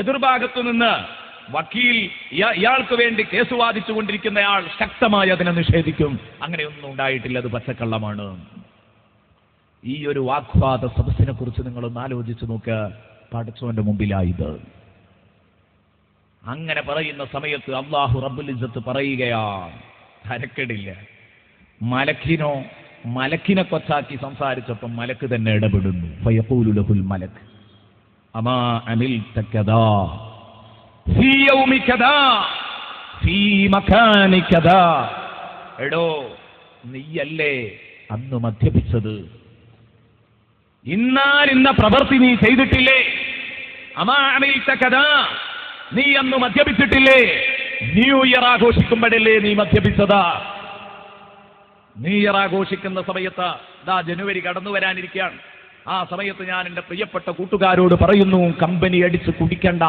എതിർഭാഗത്തു നിന്ന് വക്കീൽ ഇയാൾക്ക് വേണ്ടി കേസ് വാദിച്ചുകൊണ്ടിരിക്കുന്നയാൾ ശക്തമായി അതിനെ നിഷേധിക്കും. അങ്ങനെയൊന്നും ഉണ്ടായിട്ടില്ല, അത് പച്ചക്കള്ളമാണ്. ഈ ഒരു വാഗ്വാദ സദസ്സിനെ കുറിച്ച് നിങ്ങളൊന്ന് ആലോചിച്ച് നോക്കുക. പടച്ചോന്റെ മുമ്പിലായത് അങ്ങനെ പറയുന്ന സമയത്ത് അല്ലാഹു റബ്ബുൽ ഇസ്സത്ത് പറയുകയാണ്, തരക്കേടില്ല. മലക്കിനെ കൊച്ചാക്കി സംസാരിച്ചപ്പോൾ മലക്ക് തന്നെ ഇടപെടുന്നു. ഫയഖൂലു ലഹുൽ മലക് അമാ അമിൽത കദാ ഫീ യൗമി കദാ ഫീ മകാനി കദാ. എടോ നീയല്ലേ അന്ന് മദ്യപിച്ചത്, ഇന്ന പ്രവൃത്തി നീ ചെയ്തിട്ടില്ലേ? അമാ അമിൽത കദാ, നീ അന്ന് മദ്യപിച്ചിട്ടില്ലേ? ന്യൂ ഇയർ ആഘോഷിക്കുമ്പോഴല്ലേ നീ മദ്യപിച്ചതാ? ന്യൂ ഇയർ ആഘോഷിക്കുന്ന സമയത്ത് ജനുവരി കടന്നു വരാനിരിക്കുകയാണ്. ആ സമയത്ത് ഞാൻ എൻ്റെ പ്രിയപ്പെട്ട കൂട്ടുകാരോട് പറയുന്നു, കമ്പനി അടിച്ച് കുടിക്കണ്ട,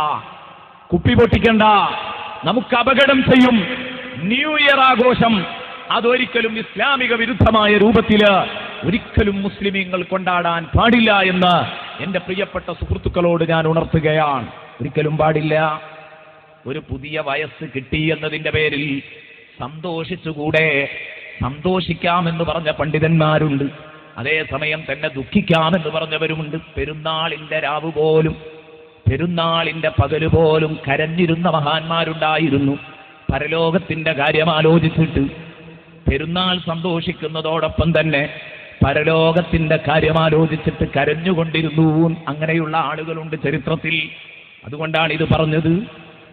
കുപ്പി പൊട്ടിക്കണ്ട, നമുക്ക് അപകടം ചെയ്യും. ന്യൂ ഇയർ ആഘോഷം അതൊരിക്കലും ഇസ്ലാമിക വിരുദ്ധമായ രൂപത്തില് ഒരിക്കലും മുസ്ലിമീങ്ങൾ കൊണ്ടാടാൻ പാടില്ല എന്ന് എൻ്റെ പ്രിയപ്പെട്ട സുഹൃത്തുക്കളോട് ഞാൻ ഉണർത്തുകയാണ്. ഒരിക്കലും പാടില്ല. ഒരു പുതിയ വയസ്സ് കിട്ടി എന്നതിൻ്റെ പേരിൽ സന്തോഷിച്ചുകൂടെ? സന്തോഷിക്കാമെന്ന് പറഞ്ഞ പണ്ഡിതന്മാരുണ്ട്, അതേസമയം തന്നെ ദുഃഖിക്കാമെന്ന് പറഞ്ഞവരുമുണ്ട്. പെരുന്നാളിന്റെ രാവ് പോലും, പെരുന്നാളിന്റെ പകല് പോലും കരഞ്ഞിരുന്ന മഹാന്മാരുണ്ടായിരുന്നു. പരലോകത്തിന്റെ കാര്യം ആലോചിച്ചിട്ട് പെരുന്നാൾ സന്തോഷിക്കുന്നതോടൊപ്പം തന്നെ പരലോകത്തിന്റെ കാര്യം ആലോചിച്ചിട്ട് കരഞ്ഞുകൊണ്ടിരുന്നു. അങ്ങനെയുള്ള ആളുകളുണ്ട് ചരിത്രത്തിൽ. അതുകൊണ്ടാണ് ഇത് പറഞ്ഞത്.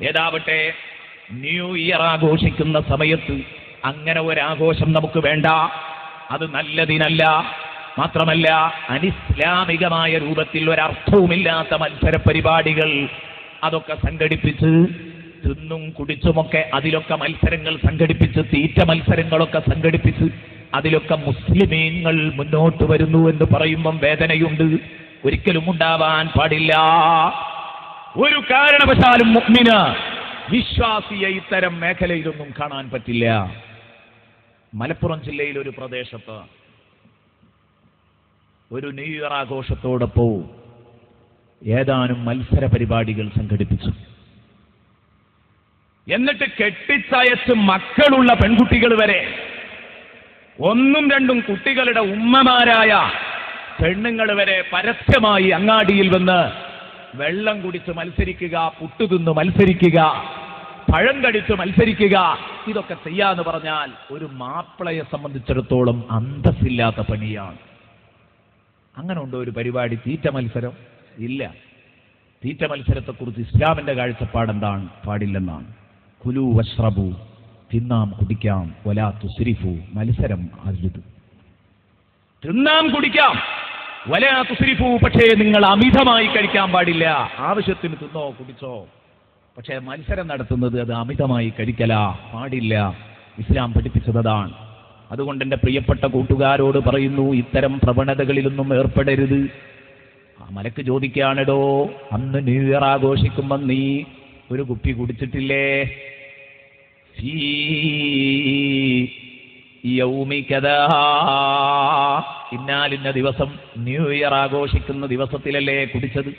ഏതാവട്ടെ, ന്യൂ ഇയർ ആഘോഷിക്കുന്ന സമയത്ത് അങ്ങനെ ഒരാഘോഷം നമുക്ക് വേണ്ട, അത് നല്ലതിനല്ല. മാത്രമല്ല, അനിസ്ലാമികമായ രൂപത്തിൽ ഒരർത്ഥവുമില്ലാത്ത മത്സര പരിപാടികൾ അതൊക്കെ സംഘടിപ്പിച്ച് തിന്നും കുടിച്ചുമൊക്കെ അതിലൊക്കെ മത്സരങ്ങൾ സംഘടിപ്പിച്ച്, തീറ്റ മത്സരങ്ങളൊക്കെ സംഘടിപ്പിച്ച് അതിലൊക്കെ മുസ്ലിമീങ്ങൾ മുന്നോട്ട് വരുന്നു എന്ന് പറയുമ്പം വേദനയുണ്ട്. ഒരിക്കലും ഉണ്ടാവാൻ പാടില്ല. ഒരു കാരണവശാലും മുഅ്മിന്, വിശ്വാസിയെ ഇത്തരം മേഖലയിലൊന്നും കാണാൻ പറ്റില്ല. മലപ്പുറം ജില്ലയിൽ ഒരു പ്രദേശത്ത് ഒരു ന്യൂ ഇയർ ആഘോഷത്തോടൊപ്പം ഏതാനും മത്സര പരിപാടികൾ സംഘടിപ്പിച്ചു. എന്നിട്ട് കെട്ടിച്ചയച്ച് മക്കളുള്ള പെൺകുട്ടികൾ വരെ, ഒന്നും രണ്ടും കുട്ടികളുടെ ഉമ്മമാരായ പെണ്ണുങ്ങൾ വരെ പരസ്യമായി അങ്ങാടിയിൽ വന്ന് വെള്ളം കുടിച്ച് മത്സരിക്കുക, പുട്ടുതിന്ന് മത്സരിക്കുക, പഴം കടിച്ച് മത്സരിക്കുക, ഇതൊക്കെ ചെയ്യാന്ന് പറഞ്ഞാൽ ഒരു മാപ്പിളയെ സംബന്ധിച്ചിടത്തോളം അന്തസ്സില്ലാത്ത പണിയാണ്. അങ്ങനെ ഉണ്ടോ ഒരു പരിപാടി? തീറ്റ മത്സരം ഇല്ല. തീറ്റ മത്സരത്തെക്കുറിച്ച് ഇസ്ലാമിന്റെ കാഴ്ചപ്പാടെന്താണ്? പാടില്ലെന്നാണ്. കുലു വഷ്റബു, തിന്നാം കുടിക്കാം, വലാ തുസ്രിഫു, മത്സരം അരുത്. തിന്നാം കുടിക്കാം, വലാ തുസ്രിഫു, പക്ഷേ നിങ്ങൾ അമിതമായി കഴിക്കാൻ പാടില്ല. ആവശ്യത്തിന് തിന്നോ കുടിച്ചോ, പക്ഷേ മത്സരം നടത്തുന്നത് അത് അമിതമായി കഴിക്കലാ, പാടില്ല. ഇസ്ലാം പഠിപ്പിച്ചതാണ്. അതുകൊണ്ട് എൻ്റെ പ്രിയപ്പെട്ട കൂട്ടുകാരോട് പറയുന്നു, ഇത്തരം പ്രവണതകളിലൊന്നും ഏർപ്പെടരുത്. ആ മലക്ക് ചോദിക്കുകയാണെടോ, അന്ന് ന്യൂ ഇയർ ആഘോഷിക്കുമ്പോൾ നീ ഒരു കുപ്പി കുടിച്ചിട്ടില്ലേ? ഇന്നാലിന്ന ദിവസം ന്യൂ ഇയർ ആഘോഷിക്കുന്ന ദിവസത്തിലല്ലേ കുടിച്ചത്?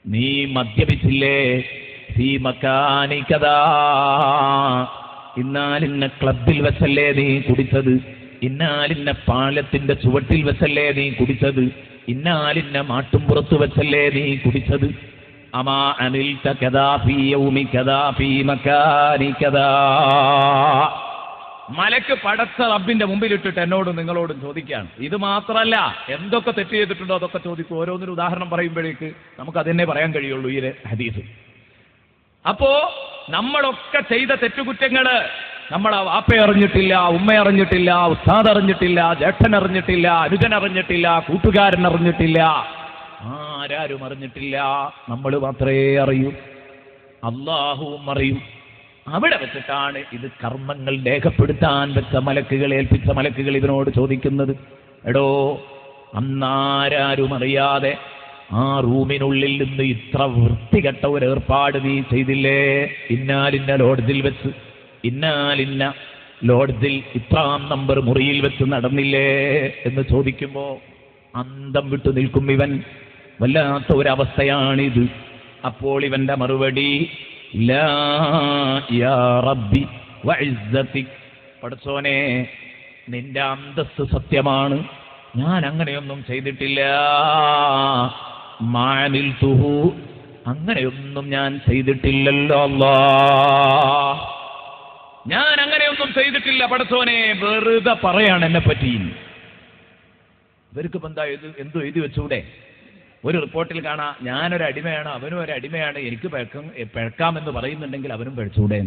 നീ മദ്യപിച്ചില്ലേ? ഫീ മകാനികദാ, ഇന്നാലിന്ന ക്ലബിൽ വെച്ചല്ലേ നീ കുടിച്ചത്? ഇന്നാലിന്ന പാലത്തിന്റെ ചുവട്ടിൽ വെച്ചല്ലേ നീ കുടിച്ചത്? ഇന്നാലിന്ന മാട്ടുംപുറത്ത് വെച്ചല്ലേ നീ കുടിച്ചത്? അമാ അമിൽത കദാ ഫീ യൗമി കദാ ഫീ മകാനി കദാ. മലക്ക് പടച്ച റബ്ബിന്റെ മുമ്പിലിട്ടിട്ട് എന്നോടും നിങ്ങളോടും ചോദിക്കുകയാണ്. ഇത് മാത്രമല്ല, എന്തൊക്കെ തെറ്റ് ചെയ്തിട്ടുണ്ടോ അതൊക്കെ ചോദിക്കും. ഓരോന്നിനും ഉദാഹരണം പറയുമ്പോഴേക്ക് നമുക്ക് അതെന്നെ പറയാൻ കഴിയുള്ളൂ ഈ ഹദീസ്. അപ്പോ നമ്മളൊക്കെ ചെയ്ത തെറ്റുകുറ്റങ്ങള് നമ്മളെ വാപ്പ അറിഞ്ഞിട്ടില്ല, ഉമ്മ അറിഞ്ഞിട്ടില്ല, ഉസ്താദ് അറിഞ്ഞിട്ടില്ല, ജ്യേഷ്ഠൻ അറിഞ്ഞിട്ടില്ല, അനുജൻ അറിഞ്ഞിട്ടില്ല, കൂട്ടുകാരൻ അറിഞ്ഞിട്ടില്ല, ആരാരും അറിഞ്ഞിട്ടില്ല. നമ്മൾ മാത്രമേ അറിയൂ, അല്ലാഹുവും അറിയും. അവിടെ വെച്ചിട്ടാണ് ഇത് കർമ്മങ്ങൾ രേഖപ്പെടുത്താൻ വെച്ച മലക്കുകൾ, ഏൽപ്പിച്ച മലക്കുകൾ ഇതിനോട് ചോദിക്കുന്നത്. എടോ, അന്നാരും അറിയാതെ ആ റൂമിനുള്ളിൽ നിന്ന് ഇത്ര വൃത്തികെട്ട ഒരു ഏർപ്പാട് നീ ചെയ്തില്ലേ? ഇന്നാലിന്ന ലോഡ്ജിൽ വെച്ച്, ഇന്നാലിന്ന ലോഡ്ജിൽ ഇത്രാം നമ്പർ മുറിയിൽ വെച്ച് നടന്നില്ലേ എന്ന് ചോദിക്കുമ്പോ അന്തം വിട്ടു നിൽക്കും ഇവൻ. വല്ലാത്ത ഒരവസ്ഥയാണിത്. അപ്പോൾ ഇവന്റെ മറുപടി ലാ യാ റബ്ബി വഇസ്സതിക്, പടച്ചോനെ നിന്റെ അന്തസ്സ് സത്യമാണ്, ഞാൻ അങ്ങനെയൊന്നും ചെയ്തിട്ടില്ല. മാനിൽതുഹു, അങ്ങനെയൊന്നും ഞാൻ ചെയ്തിട്ടില്ലല്ലോ അല്ലാഹ്, ഞാൻ അങ്ങനെയൊന്നും ചെയ്തിട്ടില്ല പടച്ചോനെ, വെറുതെ പറയാണ് എന്നെ പറ്റി. ഇവർക്ക് എന്തോ എഴുതി വെച്ചൂടെ? ഒരു റിപ്പോർട്ടിൽ കാണാം, ഞാനൊരു അടിമയാണ്, അവനും ഒരു അടിമയാണ്, എനിക്ക് പിഴക്കാമെന്ന് പറയുന്നുണ്ടെങ്കിൽ അവനും പിഴച്ചൂടെ?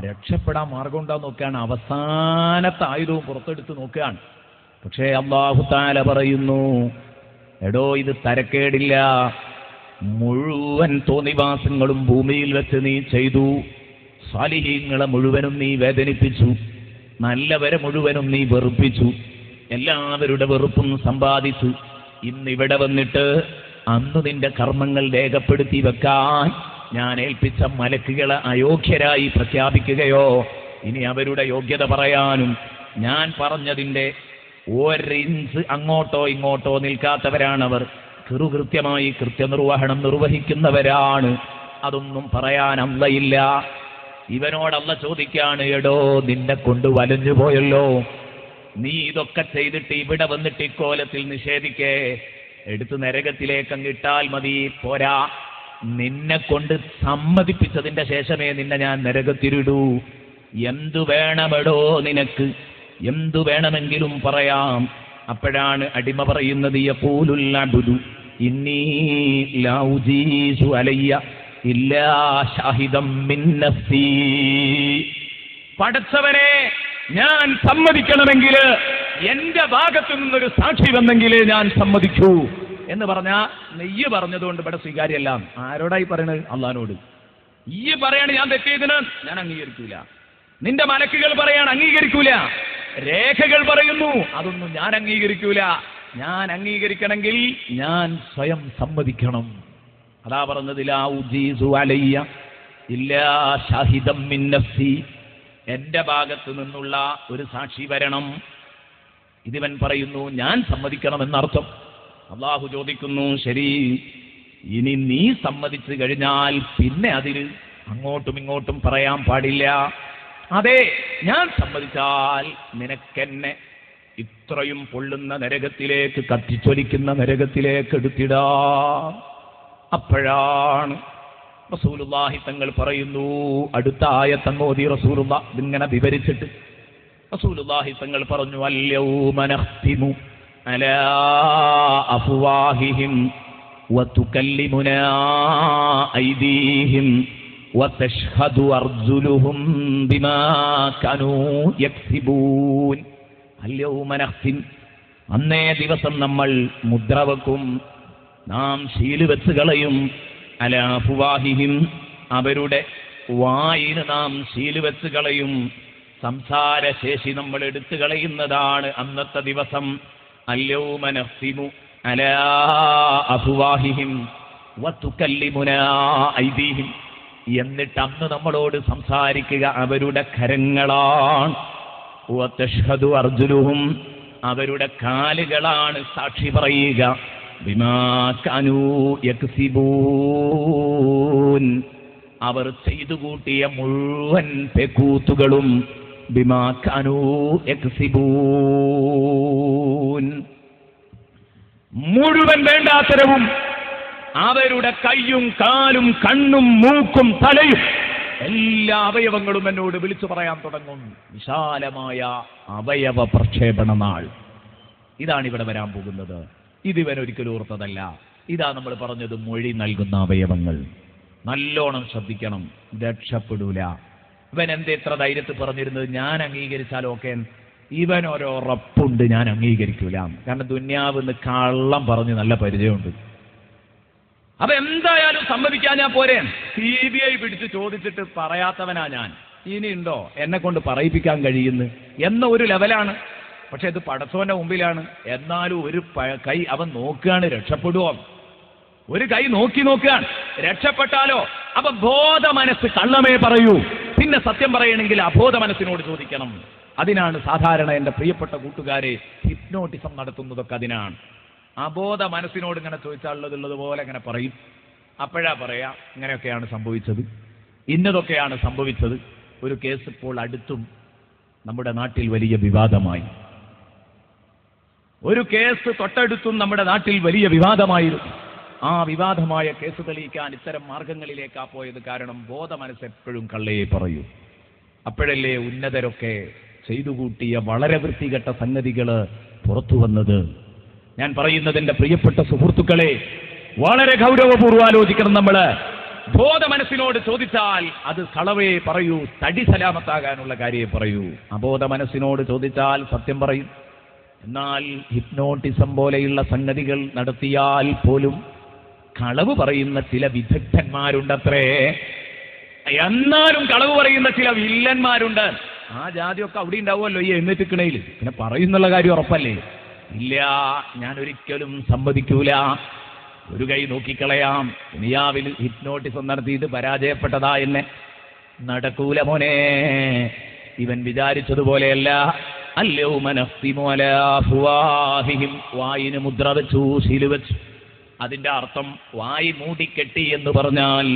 രക്ഷപ്പെടാൻ മാർഗം ഉണ്ടാന്ന് നോക്കുകയാണ്, അവസാനത്തെ ആയുധവും പുറത്തെടുത്ത് നോക്കുകയാണ്. പക്ഷേ അല്ലാഹു തആല പറയുന്നു, എടോ ഇത് തരക്കേടില്ല, മുഴുവൻ തോന്നിവാസങ്ങളും ഭൂമിയിൽ വെച്ച് നീ ചെയ്തു, സാലിഹീങ്ങളെ മുഴുവനും നീ വേദനിപ്പിച്ചു, നല്ലവരെ മുഴുവനും നീ വെറുപ്പിച്ചു, എല്ലാവരുടെ വെറുപ്പും സമ്പാദിച്ചു. ഇന്നിവിടെ വന്നിട്ട് അന്ന് നിന്റെ കർമ്മങ്ങൾ രേഖപ്പെടുത്തി വെക്കാൻ ഞാൻ ഏൽപ്പിച്ച മലക്കുകളെ അയോഗ്യരായി പ്രഖ്യാപിക്കുകയോ ഇനി അവരുടെ യോഗ്യത പറയാനും ഞാൻ പറഞ്ഞതിൻ്റെ ഒരിഞ്ച് അങ്ങോട്ടോ ഇങ്ങോട്ടോ നിൽക്കാത്തവരാണവർ, കൃത്യമായി കൃത്യനിർവഹണം നിർവഹിക്കുന്നവരാണ്, അതൊന്നും പറയാൻ അള്ളയില്ല. ഇവനോടല്ല ചോദിക്കാണ്, എടോ നിന്നെ കൊണ്ട് വലഞ്ഞു പോയല്ലോ, നീ ഇതൊക്കെ ചെയ്തിട്ട് ഇവിടെ വന്നിട്ട് ഇക്കോലത്തിൽ നിഷേധിക്കേ, എടുത്ത് നരകത്തിലേക്ക് അങ്ങിട്ടാൽ മതി, പോരാ, നിന്നെ കൊണ്ട് സമ്മതിപ്പിച്ചതിന്റെ ശേഷമേ നിന്നെ ഞാൻ നരകത്തിലിടൂ. എന്തു വേണമെടോ നിനക്ക്, എന്തു വേണമെങ്കിലും പറയാം. അപ്പോഴാണ് അടിമ പറയുന്നത്, യഖൂലുൽ അബ്ദു ഇന്നി ലാ ഉജീസു അലയ്യ ഇല്ലാ ഷാഹിദം മിൻ നഫ്സി, പടച്ചവനെ ഞാൻ സമ്മതിക്കണമെങ്കിൽ എന്റെ ഭാഗത്തു നിന്നൊരു സാക്ഷി വന്നെങ്കിലേ ഞാൻ സമ്മതിക്കൂ എന്ന് പറഞ്ഞാൽ നെയ്യ് പറഞ്ഞതുകൊണ്ട് ഇവിടെ സ്വീകാര്യമല്ല. ആരോടായി പറയണത്? അള്ളാഹിനോട്. ഈ പറയാണ് ഞാൻ തെറ്റിയതിന് ഞാൻ അംഗീകരിക്കൂല, നിന്റെ മലക്കുകൾ പറയാണ് അംഗീകരിക്കൂല, രേഖകൾ പറയുന്നു അതൊന്നും ഞാൻ അംഗീകരിക്കൂല. ഞാൻ അംഗീകരിക്കണമെങ്കിൽ ഞാൻ സ്വയം സമ്മതിക്കണം. അതാ പറഞ്ഞത്, ലാ ഉജീസു അലയ്യ ഇല്ലാ ഷാഹിദം മിൻ നഫ്സി, എന്റെ ഭാഗത്തു നിന്നുള്ള ഒരു സാക്ഷി വരണം. ഇതിവൻ പറയുന്നു ഞാൻ സമ്മതിക്കണമെന്നർത്ഥം. അള്ളാഹു ചോദിക്കുന്നു, ശരി, ഇനി നീ സമ്മതിച്ചു കഴിഞ്ഞാൽ പിന്നെ അതിൽ അങ്ങോട്ടും ഇങ്ങോട്ടും പറയാൻ പാടില്ല. അതെ, ഞാൻ സമ്മതിച്ചാൽ നിനക്കെന്നെ ഇത്രയും പൊള്ളുന്ന നരകത്തിലേക്ക്, കത്തിച്ചൊലിക്കുന്ന നരകത്തിലേക്ക് എടുത്തിടാം. അപ്പോഴാണ് റസൂലുള്ളാഹി തങ്ങൾ പറയുന്നു, അടുത്ത ആയത്തങ്ങോതി റസൂലുള്ളാഹി ഇതിങ്ങനെ വിവരിച്ചിട്ട് റസൂലുള്ളാഹി തങ്ങൾ പറഞ്ഞു, അൽയൗമ നഖ്തിമു അലാ അഫ്വാഹിഹിം വതുകല്ലിമുനാ ഐദീഹിം വതശ്ഹദു അർജുലുഹും ബിമാ കാനൂ യക്സിബൂൻ. അൽയൗമ നഖ്തിം, അന്നേ ദിവസം നമ്മൾ മുദ്ര വെക്കും, നാം ശീല് വെച്ച് കളയും, അലാ അഫ്വാഹിഹിം, അവരുടെ വായിന് നാം ശീല് വെച്ച് കളയും, സംസാരശേഷി നമ്മൾ എടുത്തു കളയുന്നതാണ് അന്നത്തെ ദിവസം. അൽയൗമ നഖ്തിമു അലാ അഫ്വാഹിഹിം വതുകല്ലിമുനാ ഐദീഹിം, എന്നിട്ട് അന്ന് നമ്മളോട് സംസാരിക്കുക അവരുടെ കരങ്ങളാണ്, വതശ്ഹദു അർജുലുഹും, അവരുടെ കാലുകളാണ് സാക്ഷി പറയുക, ബിമാ കാനൂ യക്സിബൂൻ, അവർ ചെയ്തു കൂട്ടിയ മുഴുവൻ പെക്കൂത്തുകളും, ബിമാ കാനൂ യക്സിബൂൻ, മുഴുവൻ വേണ്ടാത്തരവും അവരുടെ കയ്യും കാലും കണ്ണും മൂക്കും തലയും എല്ലാ അവയവങ്ങളും എന്നോട് വിളിച്ചു പറയാൻ തുടങ്ങും. വിശാലമായ അവയവ പ്രക്ഷേപണ നാൾ. ഇതാണ് ഇവിടെ വരാൻ പോകുന്നത്. ഇതിവൻ ഒരിക്കലും ഓർത്തതല്ല. ഇതാ നമ്മൾ പറഞ്ഞത്, മൊഴി നൽകുന്ന അവയവങ്ങൾ. നല്ലോണം ശ്രദ്ധിക്കണം, രക്ഷപ്പെടൂല. ഇവൻ എന്തേ ഇത്ര ധൈര്യത്തിൽ പറഞ്ഞിരുന്നത്, ഞാൻ അംഗീകരിച്ചാൽ ഓക്കെ, ഇവൻ ഓരോ ഉറപ്പുണ്ട് ഞാൻ അംഗീകരിക്കൂല. കാരണം ദുന്യാവിന്ന് കള്ളം പറഞ്ഞ് നല്ല പരിചയമുണ്ട്. അപ്പൊ എന്തായാലും സമ്മതിക്കാൻ ഞാൻ പോരേ. CBI പിടിച്ച് ചോദിച്ചിട്ട് പറയാത്തവനാ ഞാൻ, ഇനിയുണ്ടോ എന്നെ കൊണ്ട് പറയിപ്പിക്കാൻ കഴിയുന്നു എന്ന ഒരു ലെവലാണ്. പക്ഷെ ഇത് പടച്ചോന്റെ മുമ്പിലാണ്. എന്നാലും ഒരു കൈ അവൻ നോക്കുകയാണ്, രക്ഷപ്പെടുവോ? ഒരു കൈ നോക്കുകയാണ്, രക്ഷപ്പെട്ടാലോ? അപ്പൊ ബോധ മനസ്സ് കള്ളമേ പറയൂ. പിന്നെ സത്യം പറയണമെങ്കിൽ അബോധ മനസ്സിനോട് ചോദിക്കണം. അതിനാണ് സാധാരണ എൻ്റെ പ്രിയപ്പെട്ട കൂട്ടുകാരെ ഹിപ്നോട്ടിസം നടത്തുന്നതൊക്കെ അതിനാണ്. അബോധ മനസ്സിനോട് ഇങ്ങനെ ചോദിച്ചാലുള്ളത് പോലെ ഇങ്ങനെ പറയും. അപ്പോഴാ പറയാ ഇങ്ങനെയൊക്കെയാണ് സംഭവിച്ചത്, ഇന്നതൊക്കെയാണ് സംഭവിച്ചത്. ഒരു കേസ് ഇപ്പോൾ അടുത്തും നമ്മുടെ നാട്ടിൽ വലിയ വിവാദമായി. ഒരു കേസ് തൊട്ടടുത്തും നമ്മുടെ നാട്ടിൽ വലിയ വിവാദമായിരുന്നു. ആ വിവാദമായ കേസ് തെളിയിക്കാൻ ഇത്തരം മാർഗങ്ങളിലേക്കാ പോയത്. കാരണം ബോധ മനസ്സ് എപ്പോഴും കള്ളയെ പറയൂ. അപ്പോഴല്ലേ ഉന്നതരൊക്കെ ചെയ്തു കൂട്ടിയ വളരെ വൃത്തികെട്ട സംഗതികൾ പുറത്തു വന്നത്. ഞാൻ പറയുന്നത് എൻ്റെ പ്രിയപ്പെട്ട സുഹൃത്തുക്കളെ, വളരെ ഗൗരവപൂർവ്വം ആലോചിക്കണം. നമ്മൾ ബോധ മനസ്സിനോട് ചോദിച്ചാൽ അത് കളവേ പറയൂ, തടി സലാമത്താകാനുള്ള കാര്യമേ പറയൂ. അബോധ മനസ്സിനോട് ചോദിച്ചാൽ സത്യം പറയും. എന്നാൽ ഹിപ്നോട്ടിസം പോലെയുള്ള സംഗതികൾ നടത്തിയാൽ പോലും കളവ് പറയുന്ന ചില വിദഗ്ധന്മാരുണ്ടത്രേ. എന്നാലും കളവ് പറയുന്ന ചില വില്ലന്മാരുണ്ട്. ആ ജാതിയൊക്കെ അവിടെ ഉണ്ടാവുമല്ലോ ഈ എഴുന്നേറ്റിക്കണയിൽ. പിന്നെ പറയുന്നുള്ള കാര്യം ഉറപ്പല്ലേ? ഇല്ല, ഞാൻ ഒരിക്കലും സമ്മതിക്കൂല. ഒരു കൈ നോക്കിക്കളയാം. ദുനിയാവിൽ ഹിപ്നോട്ടിസം നടത്തിയിട്ട് പരാജയപ്പെട്ടതാ എന്നെ. നടക്കൂല മോനെ. ഇവൻ വിചാരിച്ചതുപോലെയല്ല. അല്യൗമ നഖ്തിമു അലാ അഫ്വാഹിഹിം, വായിന് മുദ്ര വെച്ചു, ശീല് വെച്ചു. അതിന്റെ അർത്ഥം വായി മൂടിക്കെട്ടി എന്ന് പറഞ്ഞാൽ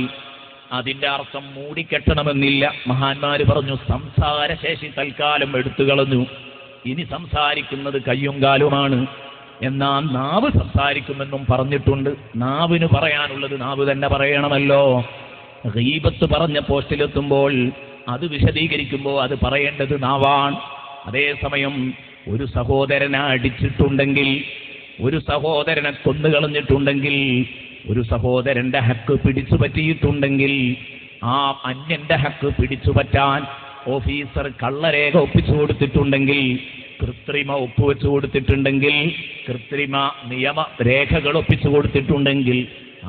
അതിന്റെ അർത്ഥം മൂടിക്കെട്ടണമെന്നില്ല. മഹാന്മാര് പറഞ്ഞു സംസാരശേഷി തൽക്കാലം എടുത്തു കളഞ്ഞു. ഇനി സംസാരിക്കുന്നത് കയ്യും കാലുമാണ്. എന്നാൽ നാവ് സംസാരിക്കുമെന്നും പറഞ്ഞിട്ടുണ്ട്. നാവിന് പറയാനുള്ളത് നാവ് തന്നെ പറയണമല്ലോ. ഗീബത്ത് പറഞ്ഞ പോസ്റ്റിലെത്തുമ്പോൾ അത് വിശദീകരിക്കുമ്പോൾ അത് പറയേണ്ടത് നാവാണ്. അതേസമയം ഒരു സഹോദരനെ അടിച്ചിട്ടുണ്ടെങ്കിൽ, ഒരു സഹോദരനെ കൊന്നുകളഞ്ഞിട്ടുണ്ടെങ്കിൽ, ഒരു സഹോദരന്റെ ഹക്ക് പിടിച്ചു പറ്റിയിട്ടുണ്ടെങ്കിൽ, ആ അന്യന്റെ ഹക്ക് പിടിച്ചു പറ്റാൻ ഓഫീസർ കള്ളരേഖ ഒപ്പിച്ചു കൊടുത്തിട്ടുണ്ടെങ്കിൽ, കൃത്രിമ ഒപ്പുവെച്ചു കൊടുത്തിട്ടുണ്ടെങ്കിൽ, കൃത്രിമ നിയമ രേഖകൾ ഒപ്പിച്ചു കൊടുത്തിട്ടുണ്ടെങ്കിൽ,